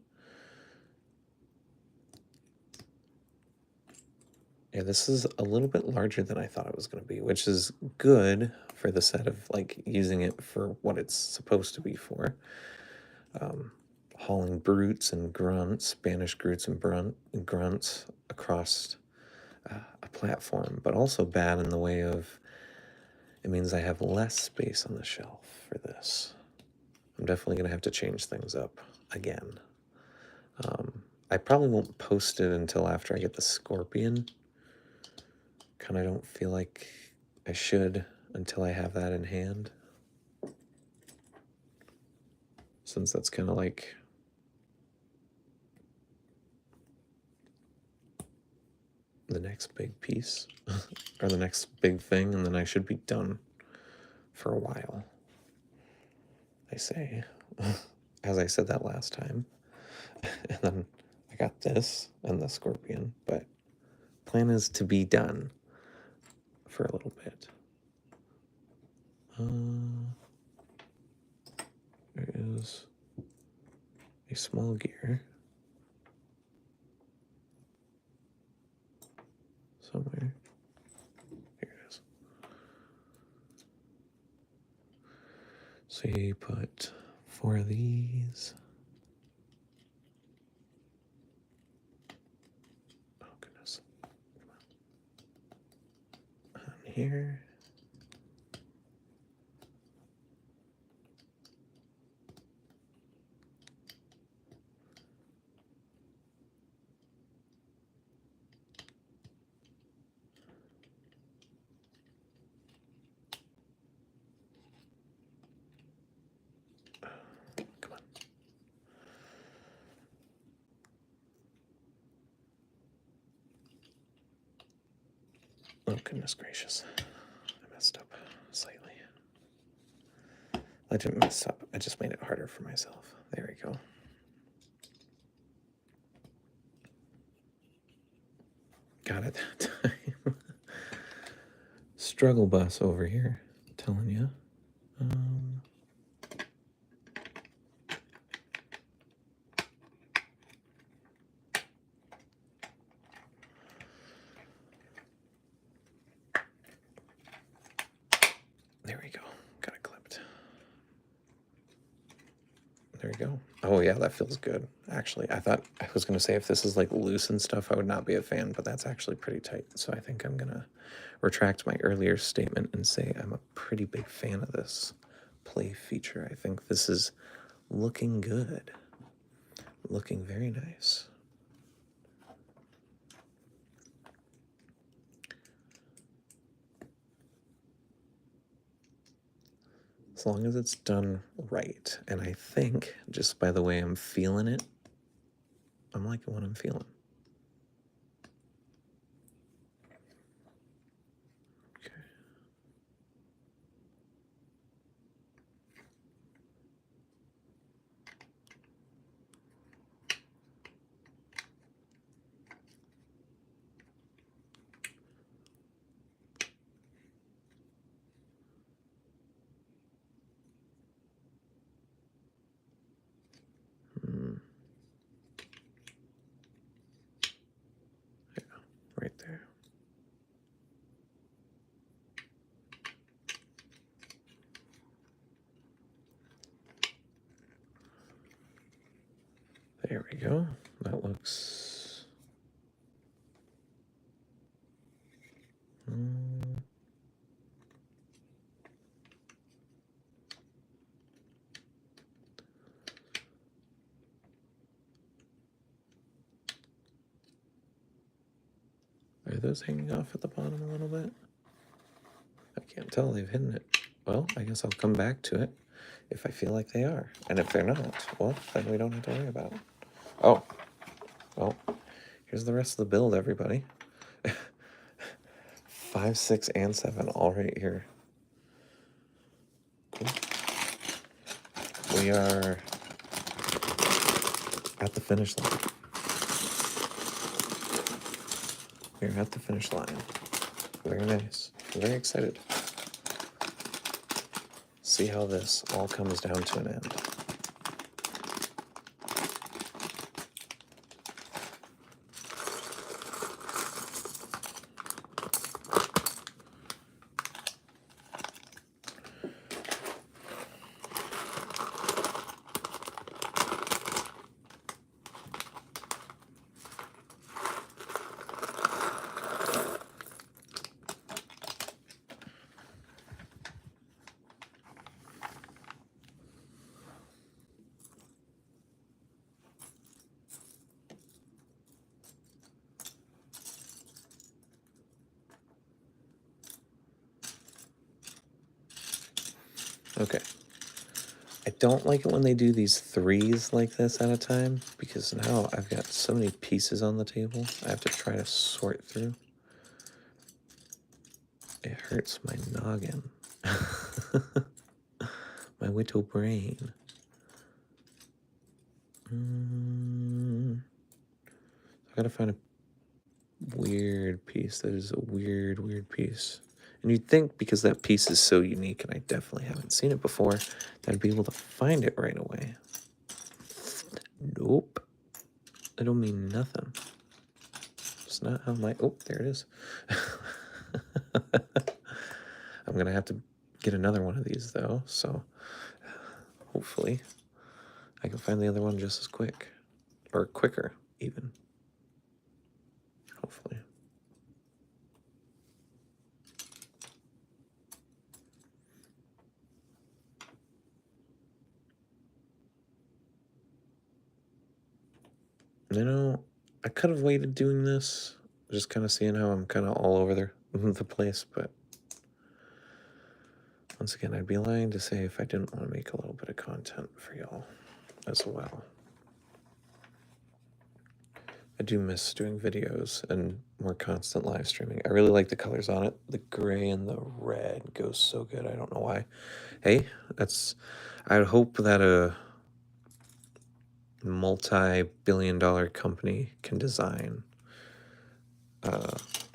Speaker 1: Yeah, this is a little bit larger than I thought it was going to be, which is good for the set of like using it for what it's supposed to be for. Hauling brutes and grunts, Spanish grunts and grunts across a platform, but also bad in the way of it means I have less space on the shelf for this. I'm definitely going to have to change things up again. I probably won't post it until after I get the scorpion. Kind of don't feel like I should until I have that in hand. Since that's kind of like the next big piece or the next big thing, and then I should be done for a while. I say, as I said that last time. And then I got this and the scorpion, but plan is to be done for a little bit. There is a small gear somewhere. Here it is. So you put 4 of these. Oh goodness. On here. Come on. Oh, goodness gracious. I messed up slightly. I didn't mess up. I just made it harder for myself. There we go. Got it that time. Struggle bus over here. I'm telling you. There we go. Got it clipped. There we go. Oh yeah, that feels good. Actually, I thought I was going to say if this is like loose and stuff, I would not be a fan, but that's actually pretty tight. So I think I'm going to retract my earlier statement and say I'm a pretty big fan of this play feature. I think this is looking good. Looking very nice. As long as it's done right. And I think, just by the way I'm feeling it, I'm liking what I'm feeling. Okay. Yeah, right there. There we go. That looks... those hanging off at the bottom a little bit? I can't tell. They've hidden it. Well, I guess I'll come back to it if I feel like they are. And if they're not, well, then we don't have to worry about it. Oh, well, here's the rest of the build, everybody. 5, 6, and 7 all right here. Cool. We are at the finish line. We're at the finish line. Very nice. I'm very excited. See how this all comes down to an end. Okay. I don't like it when they do these 3s like this at a time, because now I've got so many pieces on the table I have to try to sort through. It hurts my noggin. My little brain. I gotta find a weird piece. That is a weird piece. And you'd think, because that piece is so unique and I definitely haven't seen it before, that I'd be able to find it right away. Nope. I don't mean nothing. It's not how my... Oh, there it is. I'm gonna have to get another one of these, though, so hopefully I can find the other one just as quick. Or quicker, even. Hopefully. You know, I could have waited doing this, just kind of seeing how I'm kind of all over the place, but once again, I'd be lying to say if I didn't want to make a little bit of content for y'all as well. I do miss doing videos and more constant live streaming. I really like the colors on it. The gray and the red goes so good. I don't know why. Hey, I would hope that a multi-billion-dollar company can design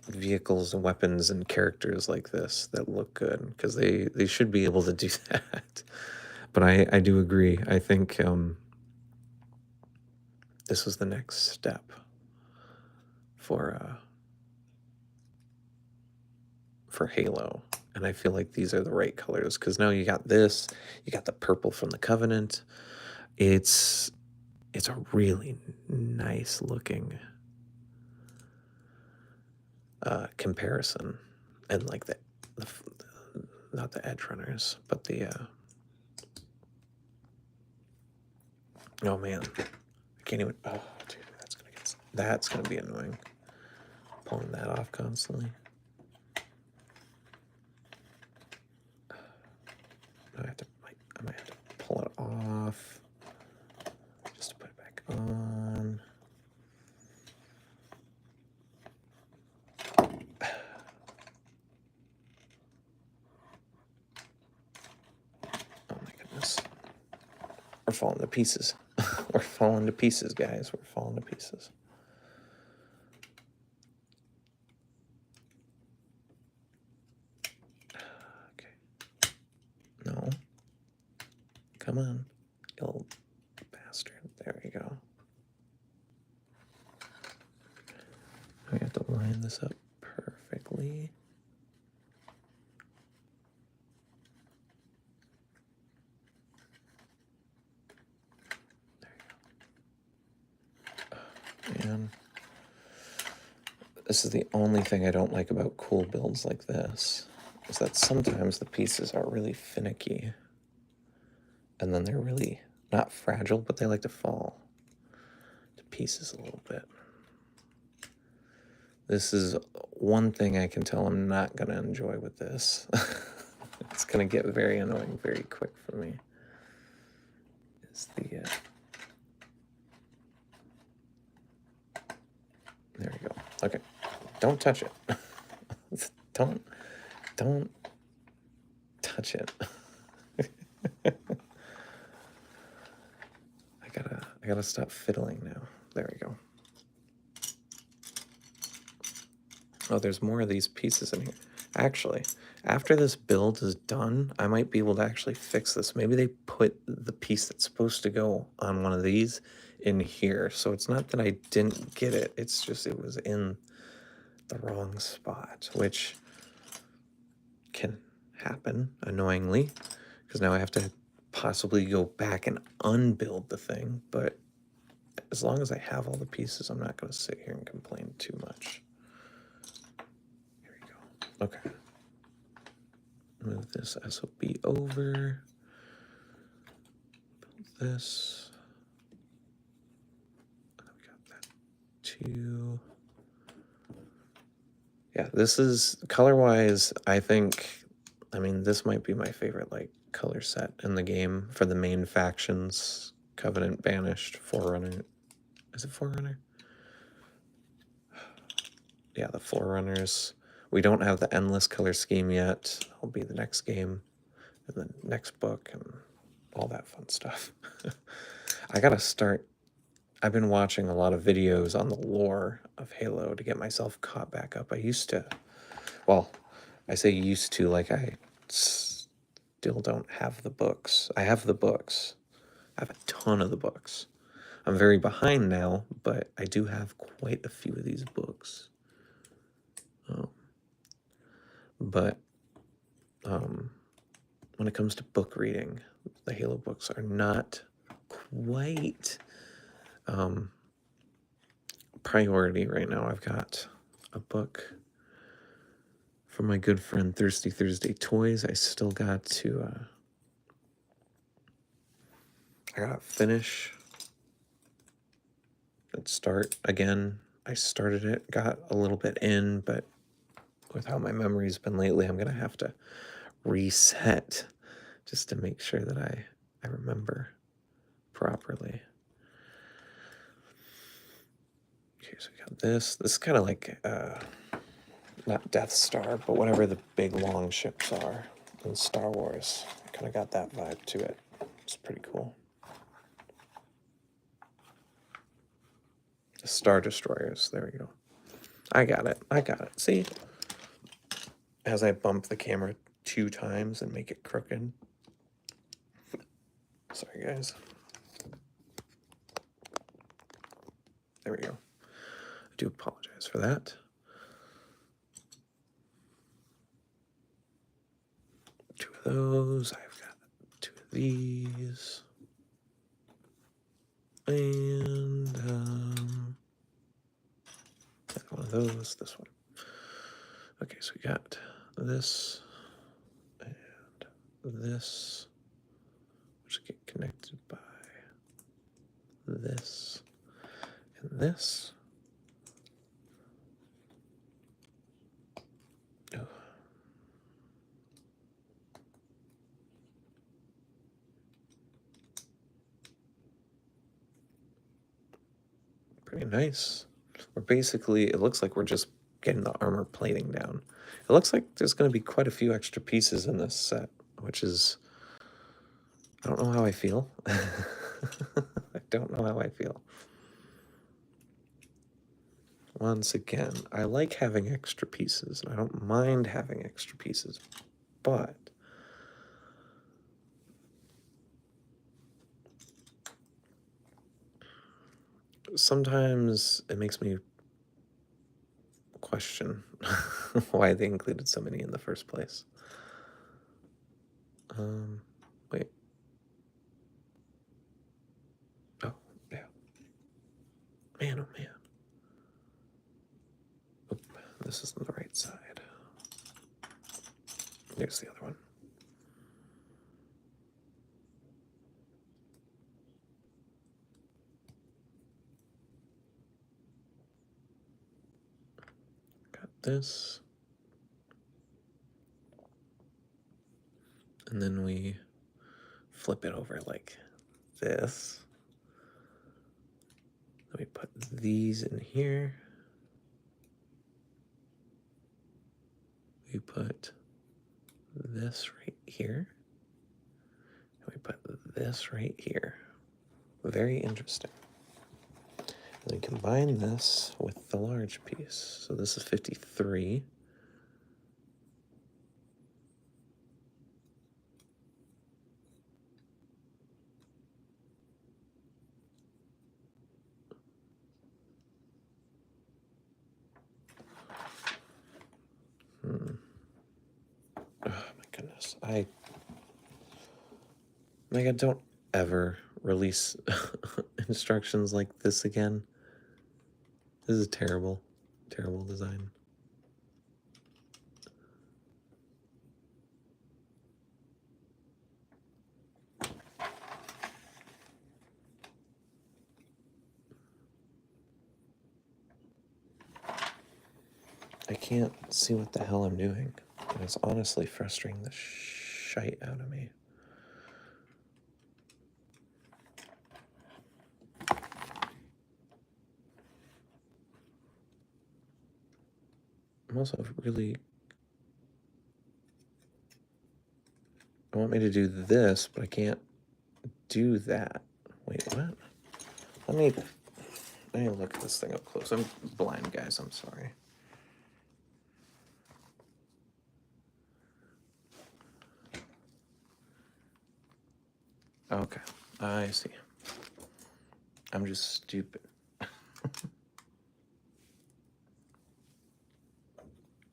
Speaker 1: vehicles and weapons and characters like this that look good, because they should be able to do that. But I do agree. I think this was the next step for Halo, and I feel like these are the right colors, because now you got this, you got the purple from the Covenant. It's a really nice looking comparison, and like the not the edge runners, but the oh man, I can't even. Oh dude, that's gonna be annoying. Pulling that off constantly. I might have to pull it off just to put it back on. Oh my goodness. We're falling to pieces. We're falling to pieces, guys. We're falling to pieces. Okay. No. Come on, you little bastard. There we go. We have to line this up perfectly. Man, this is the only thing I don't like about cool builds like this, is that sometimes the pieces are really finicky, and then they're really not fragile, but they like to fall to pieces a little bit. This is one thing I can tell I'm not going to enjoy with this. It's going to get very annoying very quick for me. Is the there we go. Okay, don't touch it. don't touch it. I gotta stop fiddling now. There we go. Oh, there's more of these pieces in here. Actually, after this build is done, I might be able to actually fix this. Maybe they put the piece that's supposed to go on one of these in here. So it's not that I didn't get it. It's just it was in the wrong spot, which can happen annoyingly because now I have to possibly go back and unbuild the thing. But as long as I have all the pieces, I'm not going to sit here and complain too much. Here we go. Okay. Move this SOB over. Build this. And we got that too. Yeah, this is color-wise, I mean, this might be my favorite like color set in the game for the main factions. Covenant, Banished, Forerunner. Is it Forerunner? Yeah, the Forerunners. We don't have the endless color scheme yet. That'll be the next game and the next book and all that fun stuff. I gotta start. I've been watching a lot of videos on the lore of Halo to get myself caught back up. I used to, well, I say used to, like I still don't have the books. I have the books. I have a ton of the books. I'm very behind now, but I do have quite a few of these books. But when it comes to book reading, the Halo books are not quite priority right now. I've got a book from my good friend Thirsty Thursday Toys. I still got to I gotta finish and start again. I started it, got a little bit in, but with how my memory's been lately, I'm gonna have to reset just to make sure that I remember properly. Okay, so we got this. This is kind of like not Death Star, but whatever the big long ships are in Star Wars. Kind of got that vibe to it. It's pretty cool. The Star Destroyers. There we go. I got it. I got it. See? As I bump the camera 2 times and make it crooked. Sorry, guys. There we go. I do apologize for that. Two of those. I've got 2 of these. And one of those, this one. Okay, so we got this and this, which get connected by this and this. Oh. Pretty nice. We're basically, it looks like we're just getting the armor plating down. It looks like there's going to be quite a few extra pieces in this set, which is, I don't know how I feel. I don't know how I feel. Once again, I like having extra pieces, and I don't mind having extra pieces, but sometimes it makes me question why they included so many in the first place. Wait. Oh, yeah. Man, oh man. Oop, this isn't the right side. Here's the other one. this. And then we flip it over like this. Then we put these in here. We put this right here. And we put this right here. Very interesting. And then combine this with the large piece. So this is 53. Oh my goodness. Like, I don't ever release instructions like this again. This is terrible. Terrible design. I can't see what the hell I'm doing. And it's honestly frustrating the shite out of me. I'm also really... I want me to do this, but I can't do that. Wait, what? Let me look this thing up close. I'm blind, guys. I'm sorry. Okay, I see. I'm just stupid.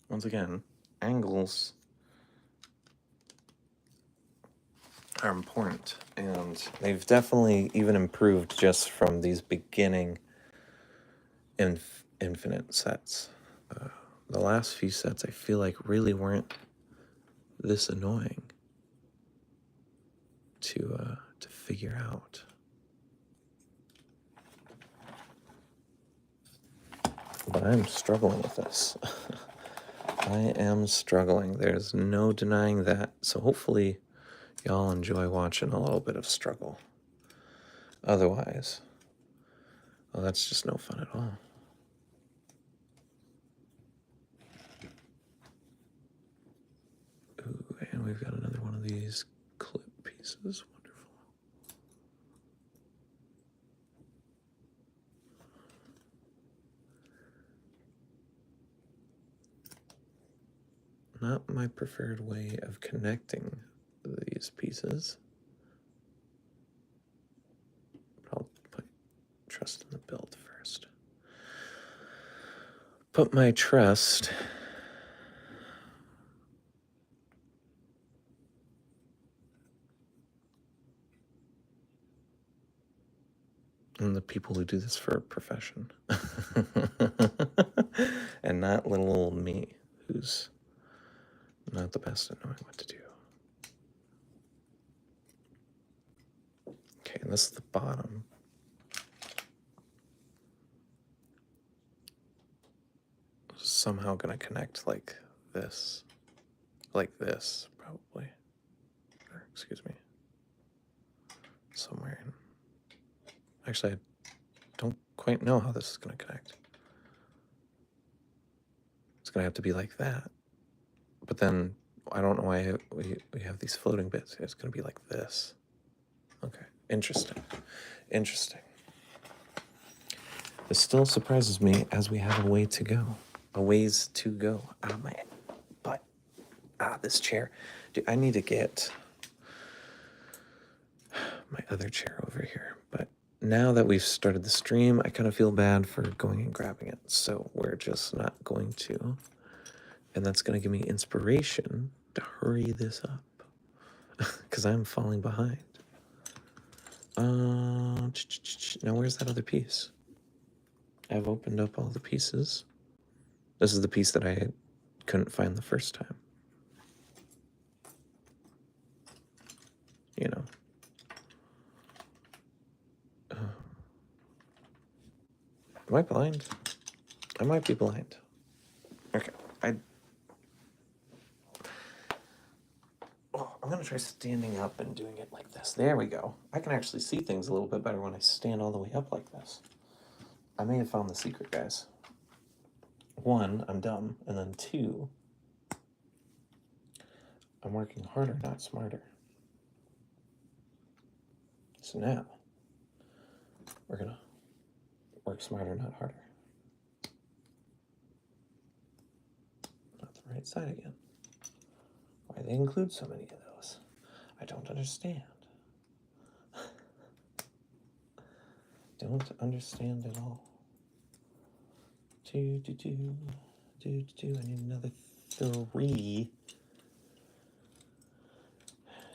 Speaker 1: Once again, angles are important, and they've definitely even improved just from these beginning infinite sets. The last few sets I feel like really weren't this annoying to figure out. But I'm struggling with this. I am struggling. There's no denying that. So hopefully y'all enjoy watching a little bit of struggle. Otherwise, well, that's just no fun at all. Ooh, and we've got another one of these clip pieces. Wonderful. Not my preferred way of connecting these pieces. But I'll put trust in the build first. Put my trust in the people who do this for a profession. And not little old me, who's not the best at knowing what to do. Okay, and this is the bottom. Somehow gonna connect like this. Like this, probably. Or, excuse me. Somewhere in... Actually, I don't quite know how this is gonna connect. It's gonna have to be like that. But then, I don't know why we have these floating bits. It's gonna be like this. Okay, interesting. Interesting. This still surprises me as we have a way to go. A ways to go. Ah, my butt. Ah, this chair. Dude, I need to get my other chair over here. But now that we've started the stream, I kind of feel bad for going and grabbing it. So we're just not going to. And that's going to give me inspiration to hurry this up. Because I'm falling behind. Now where's that other piece? I've opened up all the pieces. This is the piece that I couldn't find the first time. You know. Am I blind? I might be blind. Okay. gonna try standing up and doing it like this. There we go. I can actually see things a little bit better when I stand all the way up like this. I may have found the secret, guys. 1, I'm dumb, and then 2, I'm working harder, not smarter. So now, we're gonna work smarter, not harder. Not the right side again. Why they include so many of those? I don't understand. Don't understand at all. I need another 3.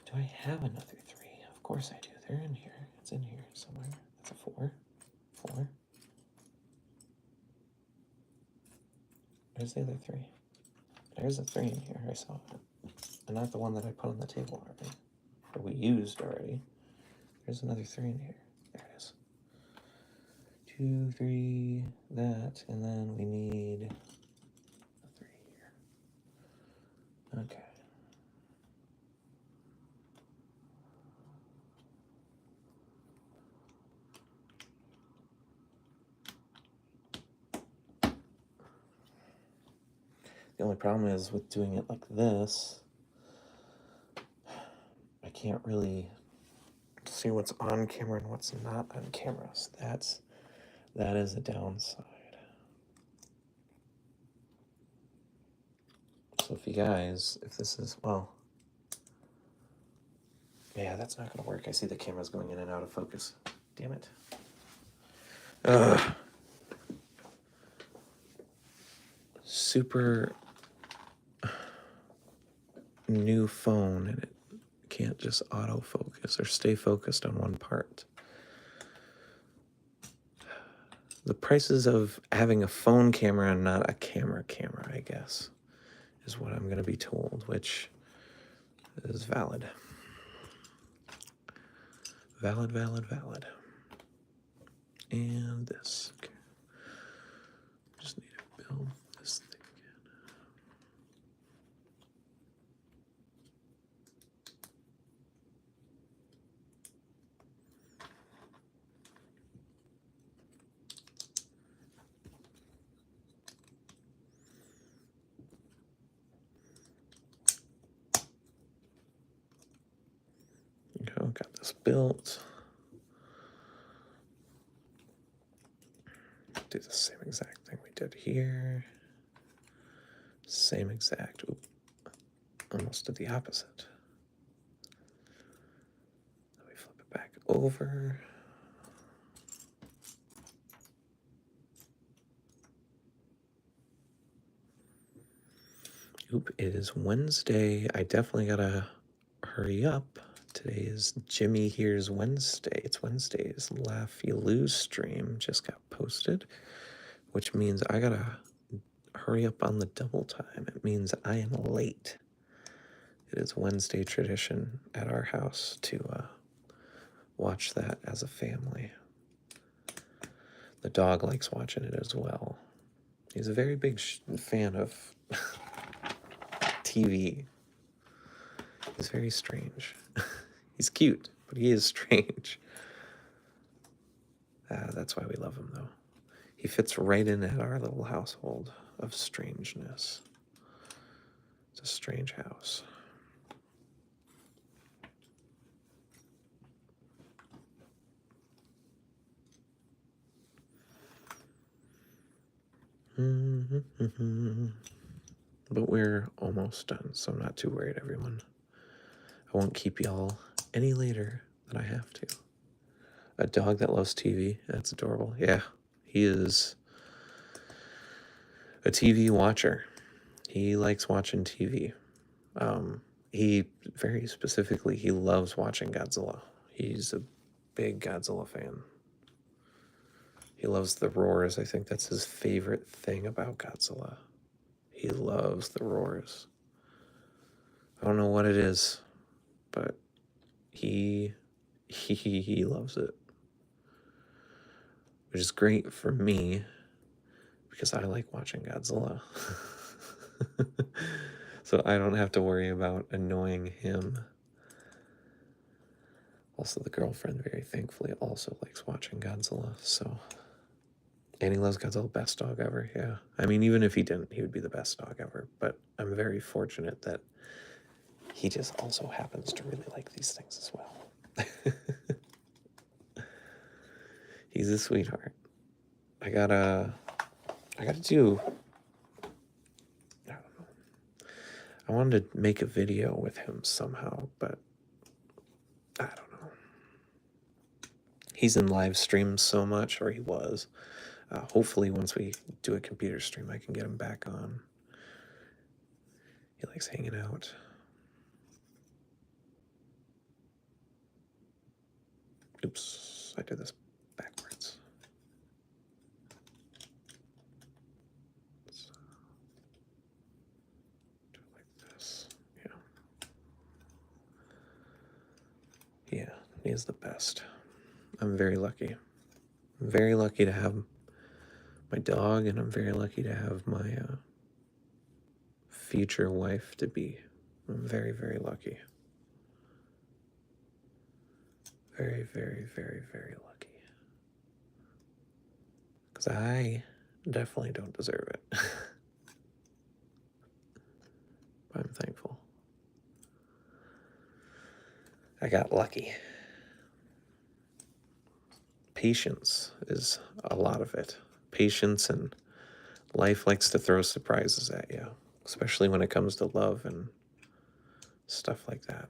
Speaker 1: Do I have another 3? Of course I do. They're in here. It's in here somewhere. That's a 4. 4. Where's the other 3? There's a 3 in here. I saw it. And not the one that I put on the table already. Or we used already. There's another 3 in here. There it is. 2, 3, that, and then we need a 3 here. Okay. The only problem is with doing it like this, I can't really see what's on camera and what's not on camera. So that is a downside. So if this is, well, yeah, that's not gonna work. I see the camera's going in and out of focus. Damn it. Super new phone, and it can't just autofocus or stay focused on one part. The prices of having a phone camera and not a camera, I guess, is what I'm going to be told, which is valid. Valid. And this. Okay. Just need to build this thing again. Okay, got this built. Do the same exact thing we did here. Same exact. Oop. Almost did the opposite. Let me flip it back over. Oop, it is Wednesday. I definitely gotta hurry up. Today is Jimmy Here's Wednesday. It's Wednesday's Laugh You Lose stream just got posted, which means I gotta hurry up on the double time. It means I am late. It is Wednesday tradition at our house to watch that as a family. The dog likes watching it as well. He's a very big fan of TV. He's very strange. He's cute, but he is strange. That's why we love him, though. He fits right in at our little household of strangeness. It's a strange house. But we're almost done, so I'm not too worried, everyone. I won't keep y'all any later than I have to. A dog that loves TV, that's adorable. Yeah, he is a TV watcher. He likes watching TV. He, very specifically, he loves watching Godzilla. He's a big Godzilla fan. He loves the roars. I think that's his favorite thing about Godzilla. He loves the roars. I don't know what it is, but he loves it. Which is great for me because I like watching Godzilla. So I don't have to worry about annoying him Also, the girlfriend, very thankfully, also likes watching Godzilla, so... And he loves Godzilla, best dog ever, yeah. I mean, even if he didn't, he would be the best dog ever, but I'm very fortunate that he just also happens to really like these things as well. He's a sweetheart. I gotta do... I don't know. I wanted to make a video with him somehow, but I don't know. He's in live streams so much, or he was. Hopefully once we do a computer stream, I can get him back on. He likes hanging out. Oops, I did this backwards. Let's do it like this. Yeah. Yeah, he is the best. I'm very lucky. I'm very lucky to have my dog, and I'm very lucky to have my future wife to be. I'm very, very lucky. Very, very, very, very lucky. Because I definitely don't deserve it. But I'm thankful. I got lucky. Patience is a lot of it. Patience, and life likes to throw surprises at you, especially when it comes to love and stuff like that.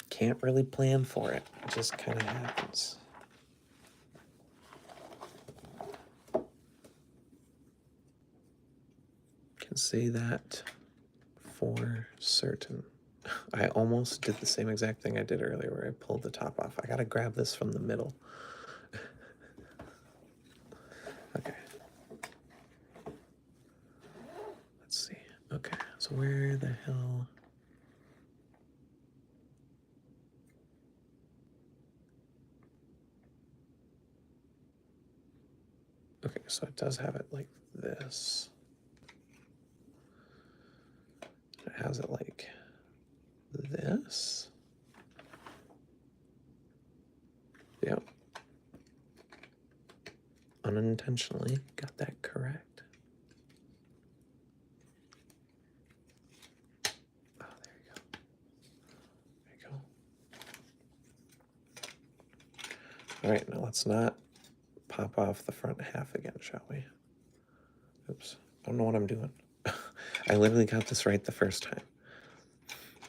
Speaker 1: Can't really plan for it. It just kind of happens. Can say that for certain. I almost did the same exact thing I did earlier where I pulled the top off. I gotta grab this from the middle. Okay. Let's see. Okay, so where the hell... Okay, so it does have it like this. It has it like this. Yep. Unintentionally got that correct. Oh, there you go. There you go. All right, now let's not pop off the front half again, shall we? Oops, I don't know what I'm doing. I literally got this right the first time.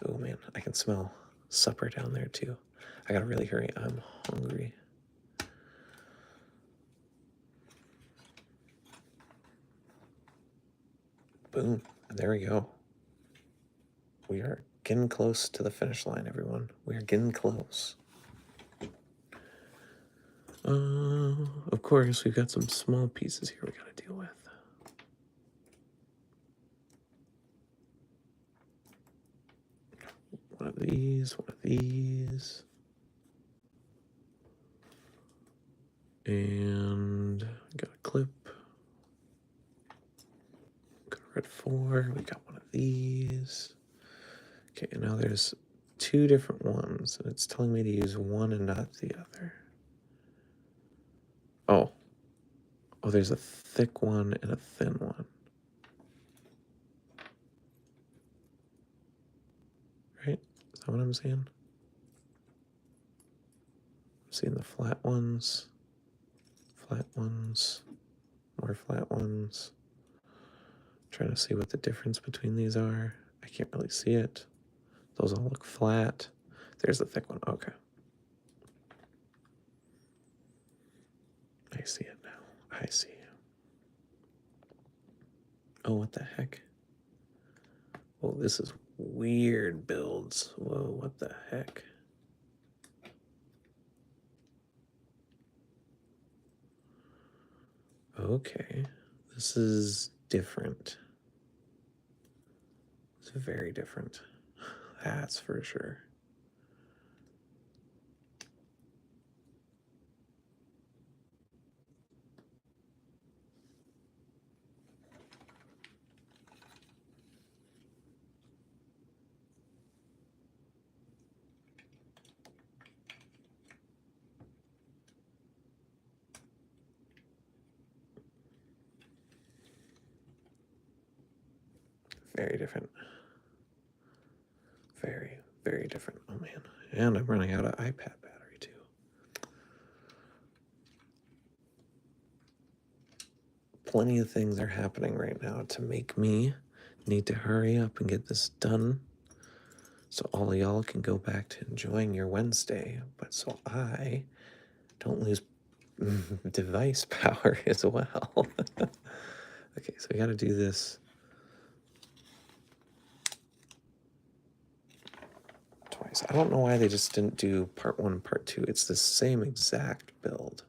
Speaker 1: Oh man, I can smell supper down there too. I gotta really hurry, I'm hungry. Boom, and there we go. We are getting close to the finish line, everyone. We are getting close. Of course, we've got some small pieces here we gotta deal with. One of these, one of these. And got a clip. Got a red 4, we got one of these. Okay, and now there's 2 different ones, and it's telling me to use one and not the other. Oh. Oh, there's a thick one and a thin one. Right? Is that what I'm seeing? I'm seeing the flat ones, more flat ones. Trying to see what the difference between these are. I can't really see it. Those all look flat. There's the thick one. Okay. I see it now. I see. Oh, what the heck? Oh, this is weird builds. Whoa, what the heck? Okay, this is different. It's very different. That's for sure. Very different. Very, very different. Oh man. And I'm running out of iPad battery too. Plenty of things are happening right now to make me need to hurry up and get this done so all of y'all can go back to enjoying your Wednesday, but so I don't lose device power as well. Okay, so we got to do this twice. I don't know why they just didn't do part 1 and part 2. It's the same exact build.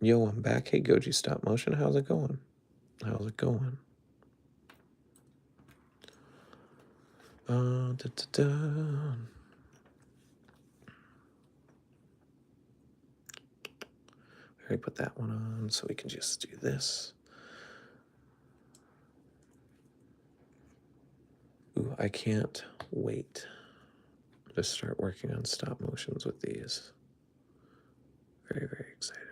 Speaker 1: Yo, I'm back. Hey, Goji Stop Motion. How's it going? How's it going? Already put that one on, so we can just do this. Ooh, I can't wait to start working on stop motions with these. Very, very excited.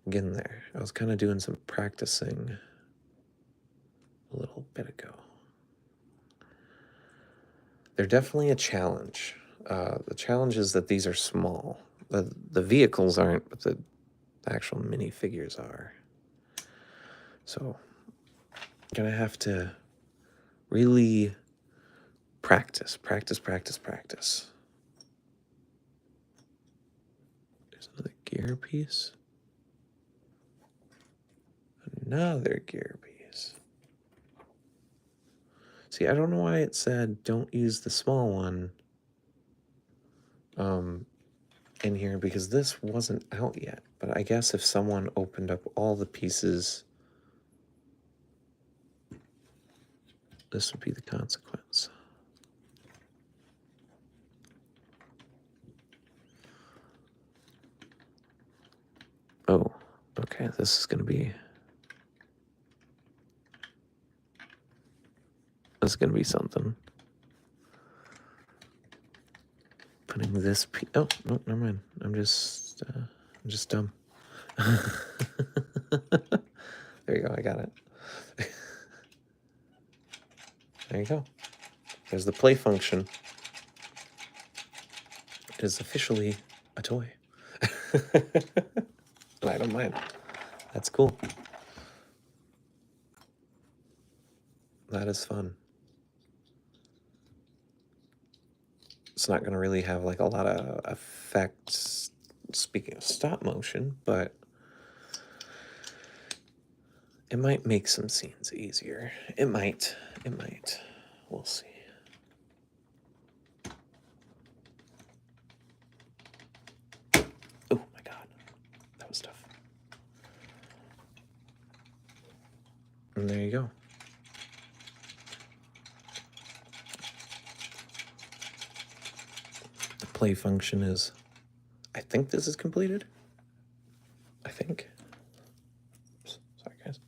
Speaker 1: Getting there. I was kind of doing some practicing a little bit ago. They're definitely a challenge. The challenge is that these are small. The vehicles aren't, but the actual minifigures are. So I'm gonna have to really practice. There's another gear piece. Another gear piece. See, I don't know why it said don't use the small one in here, because this wasn't out yet. But I guess if someone opened up all the pieces, this would be the consequence. Oh, okay, this is gonna be something. Putting this piece. Oh, no, never mind. I'm just dumb. There you go. I got it. There you go. There's the play function. It is officially a toy. And I don't mind. That's cool. That is fun. It's not going to really have like a lot of effects, speaking of stop motion, but it might make some scenes easier. It might. We'll see. Oh my god. That was tough. And there you go. The play function is, I think this is completed. I think. Oops, sorry guys.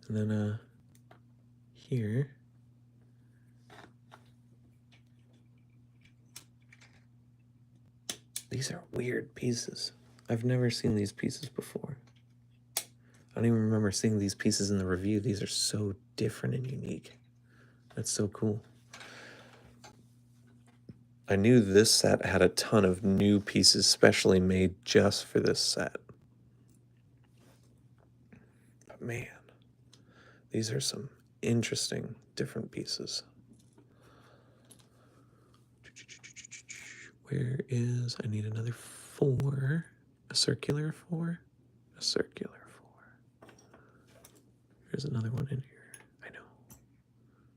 Speaker 1: And then here. These are weird pieces. I've never seen these pieces before. I don't even remember seeing these pieces in the review. These are so different and unique. That's so cool. I knew this set had a ton of new pieces specially made just for this set. But man, these are some interesting, different pieces. Where is, I need another 4, a circular 4, a circular 4. There's another one in here. I know.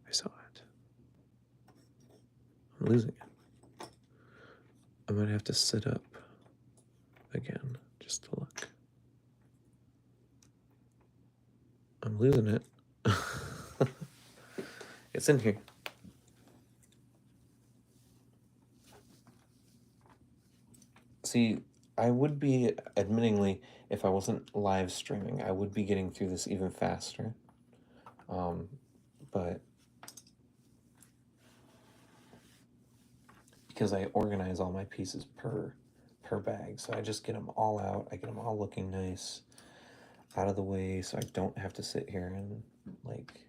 Speaker 1: I saw it. I'm losing it. I might have to sit up again just to look. I'm losing it. It's in here. See, I would be, admittingly, if I wasn't live streaming, I would be getting through this even faster. But because I organize all my pieces per per bag. So I just get them all out. I get them all looking nice, out of the way, so I don't have to sit here and like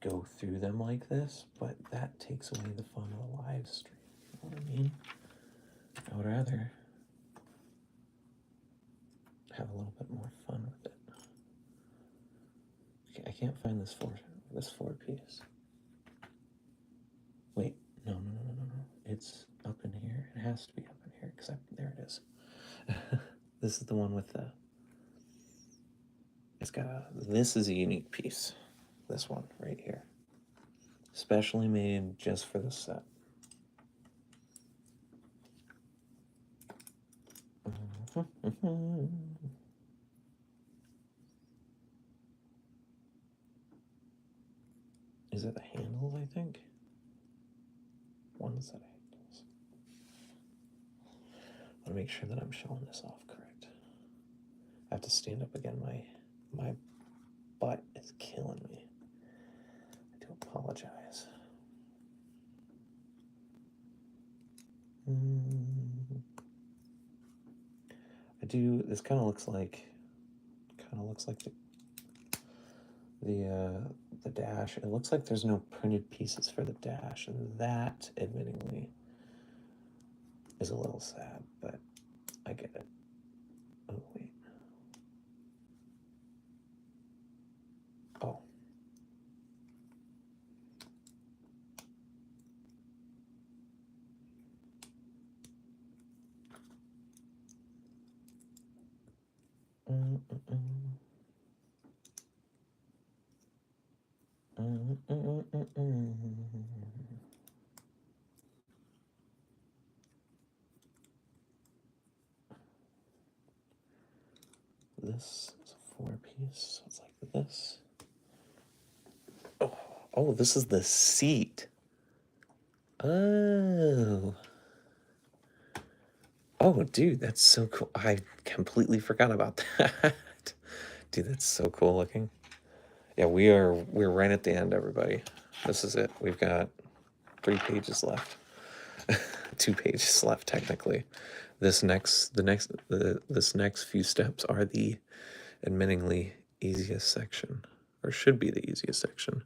Speaker 1: go through them like this. But that takes away the fun of the live stream. You know what I mean? I would rather have a little bit more fun with it. Okay, I can't find this four piece. Wait, no. It's up in here. It has to be up in here, except there it is. This is the one with the, it's got a, this is a unique piece. This one right here. Specially made just for the set. Is it the handles, I think? One set of handles. I want to make sure that I'm showing this off correct. I have to stand up again. My butt is killing me. I do apologize. I do. This kind of looks like the dash. It looks like there's no printed pieces for the dash, and that, admittingly, is a little sad. But I get it. Oh wait. Oh. This is a 4-piece, so it's like this. Oh, this is the seat. Oh. Oh, dude, that's so cool. I completely forgot about that. Dude, that's so cool looking. Yeah, we're right at the end, everybody. This is it. We've got 3 pages left. 2 pages left, technically. This next few steps are the admittingly easiest section, or should be the easiest section.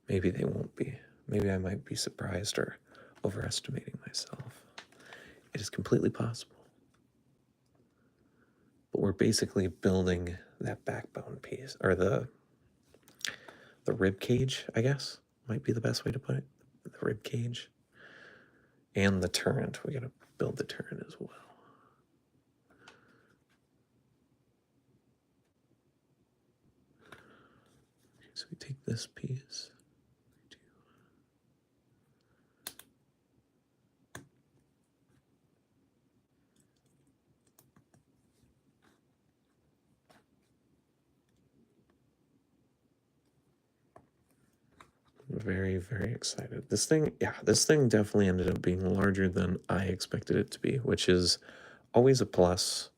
Speaker 1: Maybe they won't be. Maybe I might be surprised or overestimating myself. It is completely possible. But we're basically building that backbone piece, or the rib cage, I guess, might be the best way to put it. The rib cage and the turret. We gotta build the turret as well. Okay, so we take this piece. Very, very excited. This thing definitely ended up being larger than I expected it to be, which is always a plus.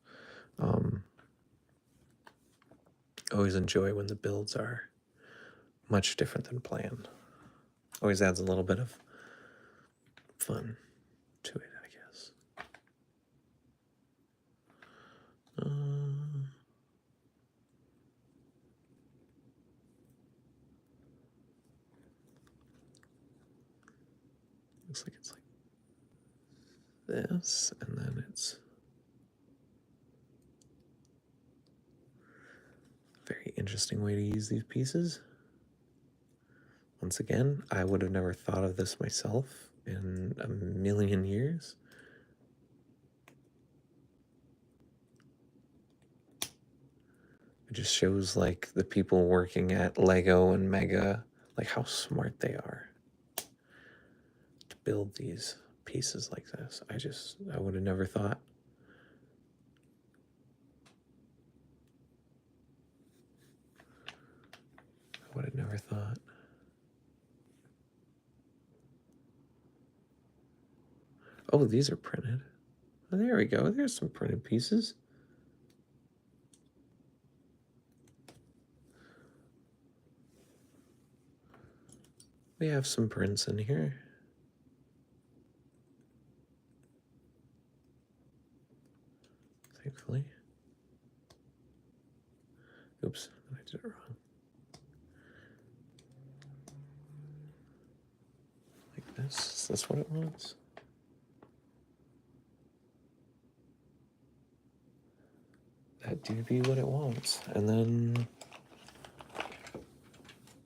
Speaker 1: Always enjoy when the builds are much different than planned. Always adds a little bit of fun to it, I guess. Looks like it's like this, and then it's a very interesting way to use these pieces. Once again, I would have never thought of this myself in a million years. It just shows like the people working at Lego and Mega, like how smart they are to build these pieces like this. I would have never thought. I would have never thought. Oh, these are printed. Oh, there we go. There's some printed pieces. We have some prints in here. thankfully. Oops, I did it wrong. Like this. Is this what it wants? That do be what it wants. And then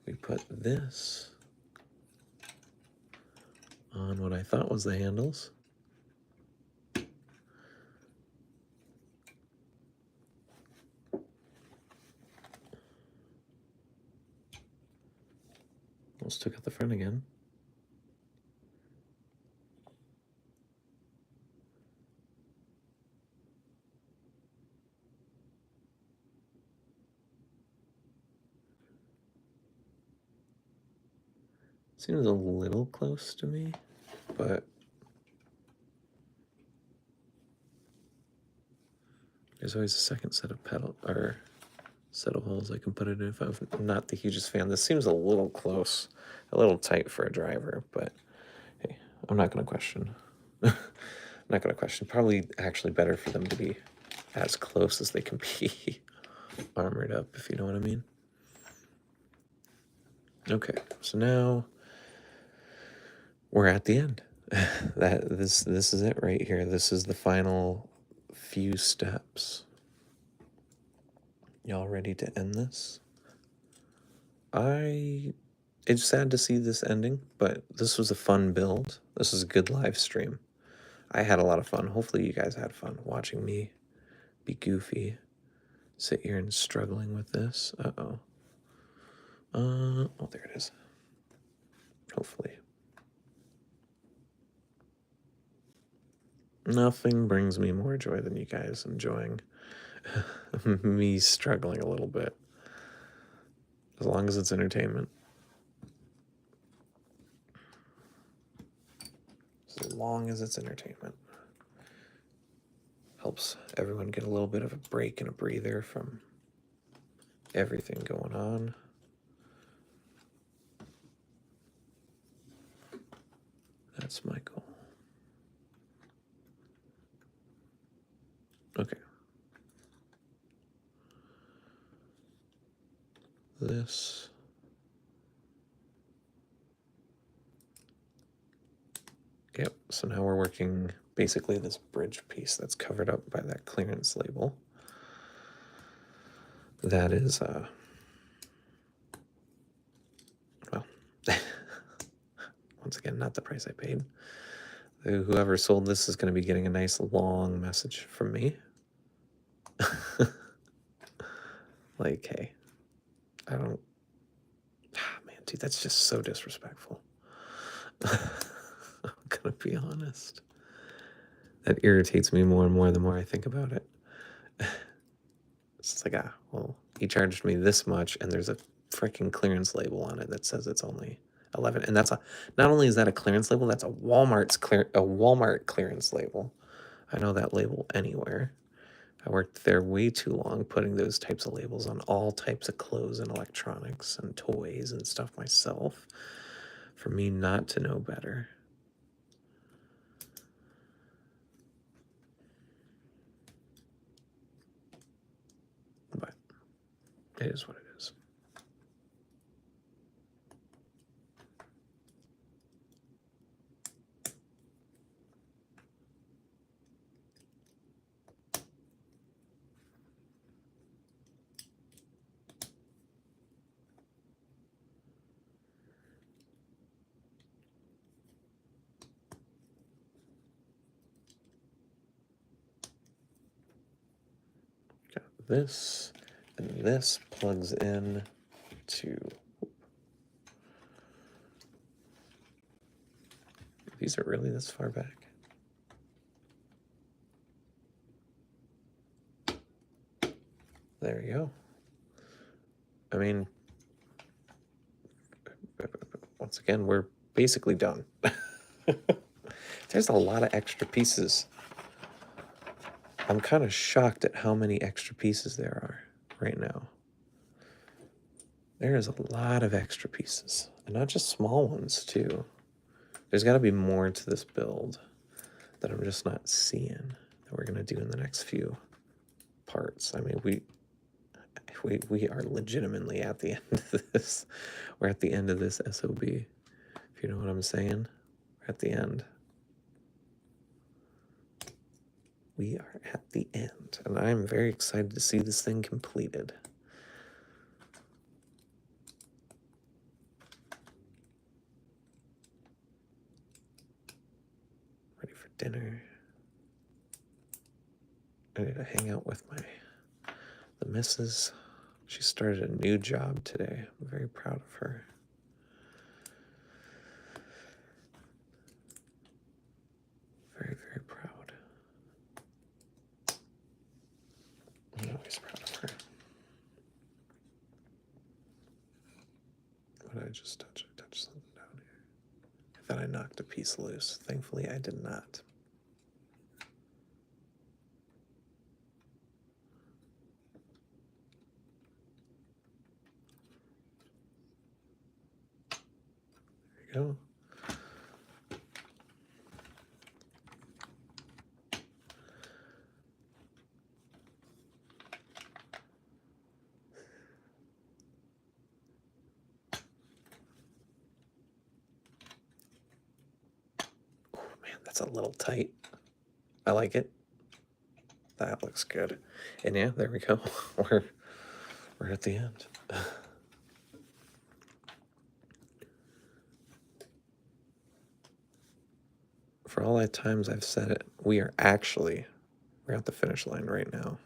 Speaker 1: we put this on what I thought was the handles. Almost took out the front again. Seems a little close to me, but there's always a second set of pedal or set of holes I can put it in if I'm not the hugest fan. This seems a little close, a little tight for a driver, but hey, I'm not going to question. I'm not going to question. Probably actually better for them to be as close as they can be armored up, if you know what I mean. Okay, so now we're at the end. This is it right here. This is the final few steps. Y'all ready to end this? It's sad to see this ending, but this was a fun build. This is a good live stream. I had a lot of fun. Hopefully you guys had fun watching me be goofy, sit here and struggling with this. Uh-oh. Oh, there it is. Hopefully. Nothing brings me more joy than you guys enjoying me struggling a little bit. As long as it's entertainment. As long as it's entertainment. Helps everyone get a little bit of a break and a breather from everything going on. That's my goal. Okay. This. Yep, so now we're working basically this bridge piece that's covered up by that clearance label. That is, well, once again, not the price I paid. Whoever sold this is going to be getting a nice long message from me. Like, hey, I don't, man, dude, that's just so disrespectful. I'm gonna be honest. That irritates me more and more the more I think about it. It's just like, well, he charged me this much, and there's a freaking clearance label on it that says it's only 11. And that's not only is that a clearance label, that's a Walmart clearance label. I know that label anywhere. I worked there way too long putting those types of labels on all types of clothes and electronics and toys and stuff myself for me not to know better. But it is what it is. This, and this plugs in to, these are really this far back. There you go. I mean, once again, we're basically done. There's a lot of extra pieces. I'm kind of shocked at how many extra pieces there are right now. There is a lot of extra pieces, and not just small ones too. There's got to be more to this build that I'm just not seeing that we're gonna do in the next few parts. I mean, we are legitimately at the end of this. We're at the end of this SOB, if you know what I'm saying. We're at the end. We are at the end, and I'm very excited to see this thing completed. Ready for dinner. Ready to hang out with the missus. She started a new job today. I'm very proud of her. Very, very proud. I'm always proud of her. What did I just touch? I touched something down here. I thought I knocked a piece loose. Thankfully, I did not. There you go. Oh man, that's a little tight. I like it. That looks good. And yeah, there we go. We're at the end. For all the times I've said it, we're at the finish line right now.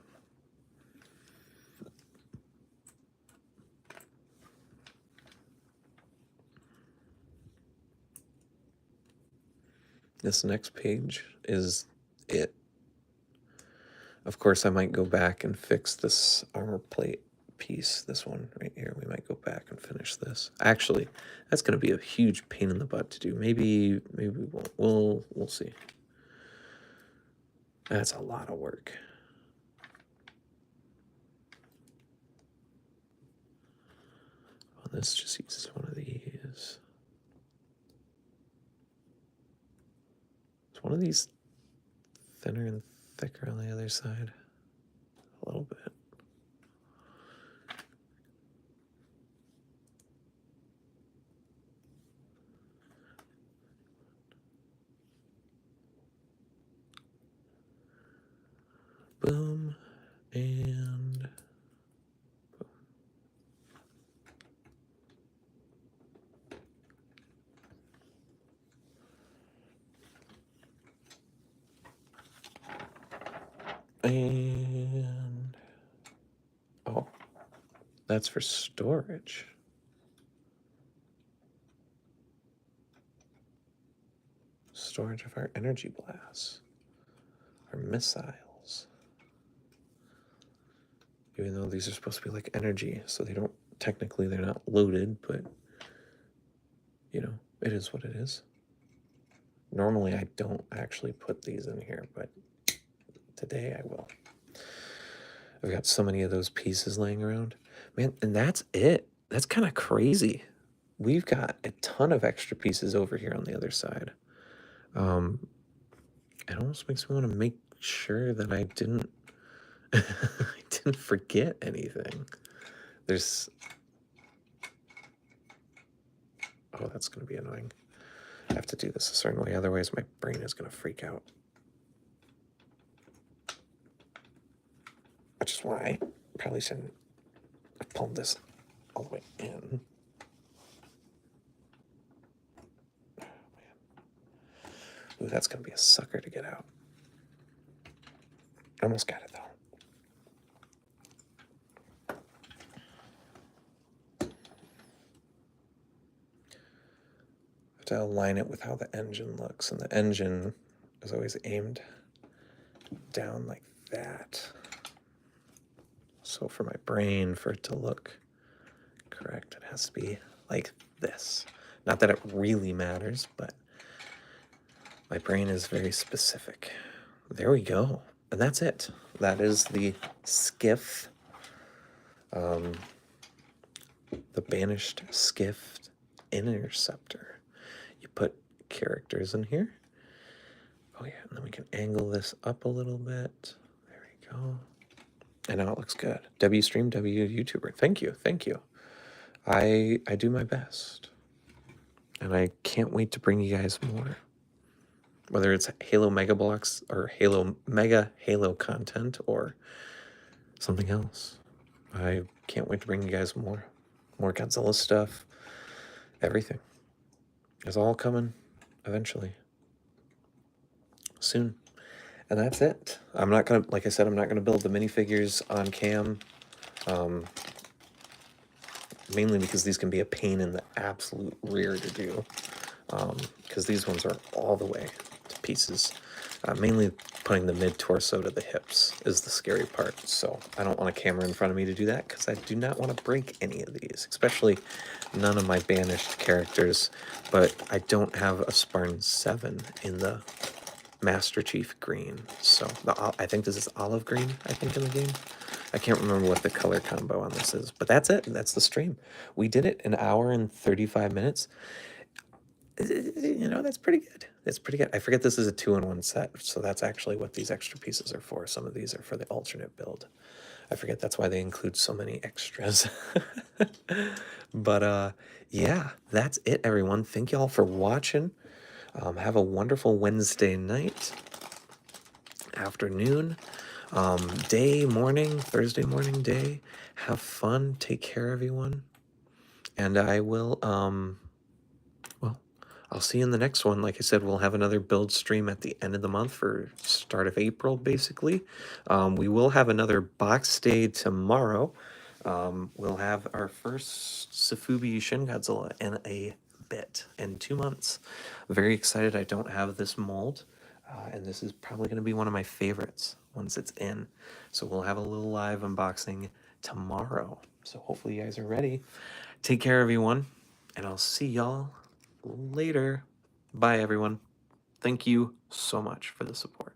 Speaker 1: This next page is it. Of course, I might go back and fix this armor plate piece, this one right here. We might go back and finish this. Actually, that's going to be a huge pain in the butt to do. Maybe we won't. We'll see. That's a lot of work. Well, this just uses one of these. Is one of these thinner and thicker on the other side? A little bit. Boom, and boom. And oh, that's for storage. Storage of our energy blasts, our missiles. Even though these are supposed to be like energy, so they're not loaded, but you know, it is what it is. Normally I don't actually put these in here, but today I will. I've got so many of those pieces laying around. Man, and that's it. That's kind of crazy. We've got a ton of extra pieces over here on the other side. It almost makes me want to make sure that I didn't I didn't forget anything. There's oh, that's gonna be annoying. I have to do this a certain way, otherwise my brain is gonna freak out. Which is why I probably shouldn't have pulled this all the way in. Oh, man. Ooh, that's gonna be a sucker to get out. Almost got it though. To align it with how the engine looks, and the engine is always aimed down like that. So for my brain, for it to look correct, it has to be like this. Not that it really matters, but my brain is very specific. There we go. And that's it. That is the Skiff, the banished Skiff Interceptor. You put characters in here. Oh yeah, and then we can angle this up a little bit. There we go. And now it looks good. W stream, W YouTuber. Thank you, thank you. I do my best. And I can't wait to bring you guys more. Whether it's Halo Mega Blocks or Halo Mega Halo content or something else. I can't wait to bring you guys more. More Godzilla stuff. Everything. It's all coming eventually. Soon. And that's it. I'm not gonna, like I said, I'm not gonna build the minifigures on cam. Mainly because these can be a pain in the absolute rear to do. Because these ones are all the way to pieces. Mainly putting the mid-torso to the hips is the scary part. So I don't want a camera in front of me to do that because I do not want to break any of these, especially none of my banished characters. But I don't have a Spartan 7 in the Master Chief green. So I think this is olive green, I think, in the game. I can't remember what the color combo on this is, but that's it. That's the stream. We did it an hour and 35 minutes. You know, that's pretty good. That's pretty good. I forget this is a 2-in-1 set, so that's actually what these extra pieces are for. Some of these are for the alternate build. I forget that's why they include so many extras. But yeah, that's it, everyone. Thank y'all for watching. Have a wonderful Wednesday night, afternoon, day, morning, Thursday morning, day. Have fun. Take care, everyone. And I will, well, I'll see you in the next one. Like I said, we'll have another build stream at the end of the month for start of April, basically. We will have another box day tomorrow. We'll have our first Safubi Shin Godzilla in a bit, in 2 months. Very excited. I don't have this mold, and this is probably going to be one of my favorites once it's in. So we'll have a little live unboxing tomorrow. So hopefully you guys are ready. Take care, everyone, and I'll see y'all later. Bye, everyone. Thank you so much for the support.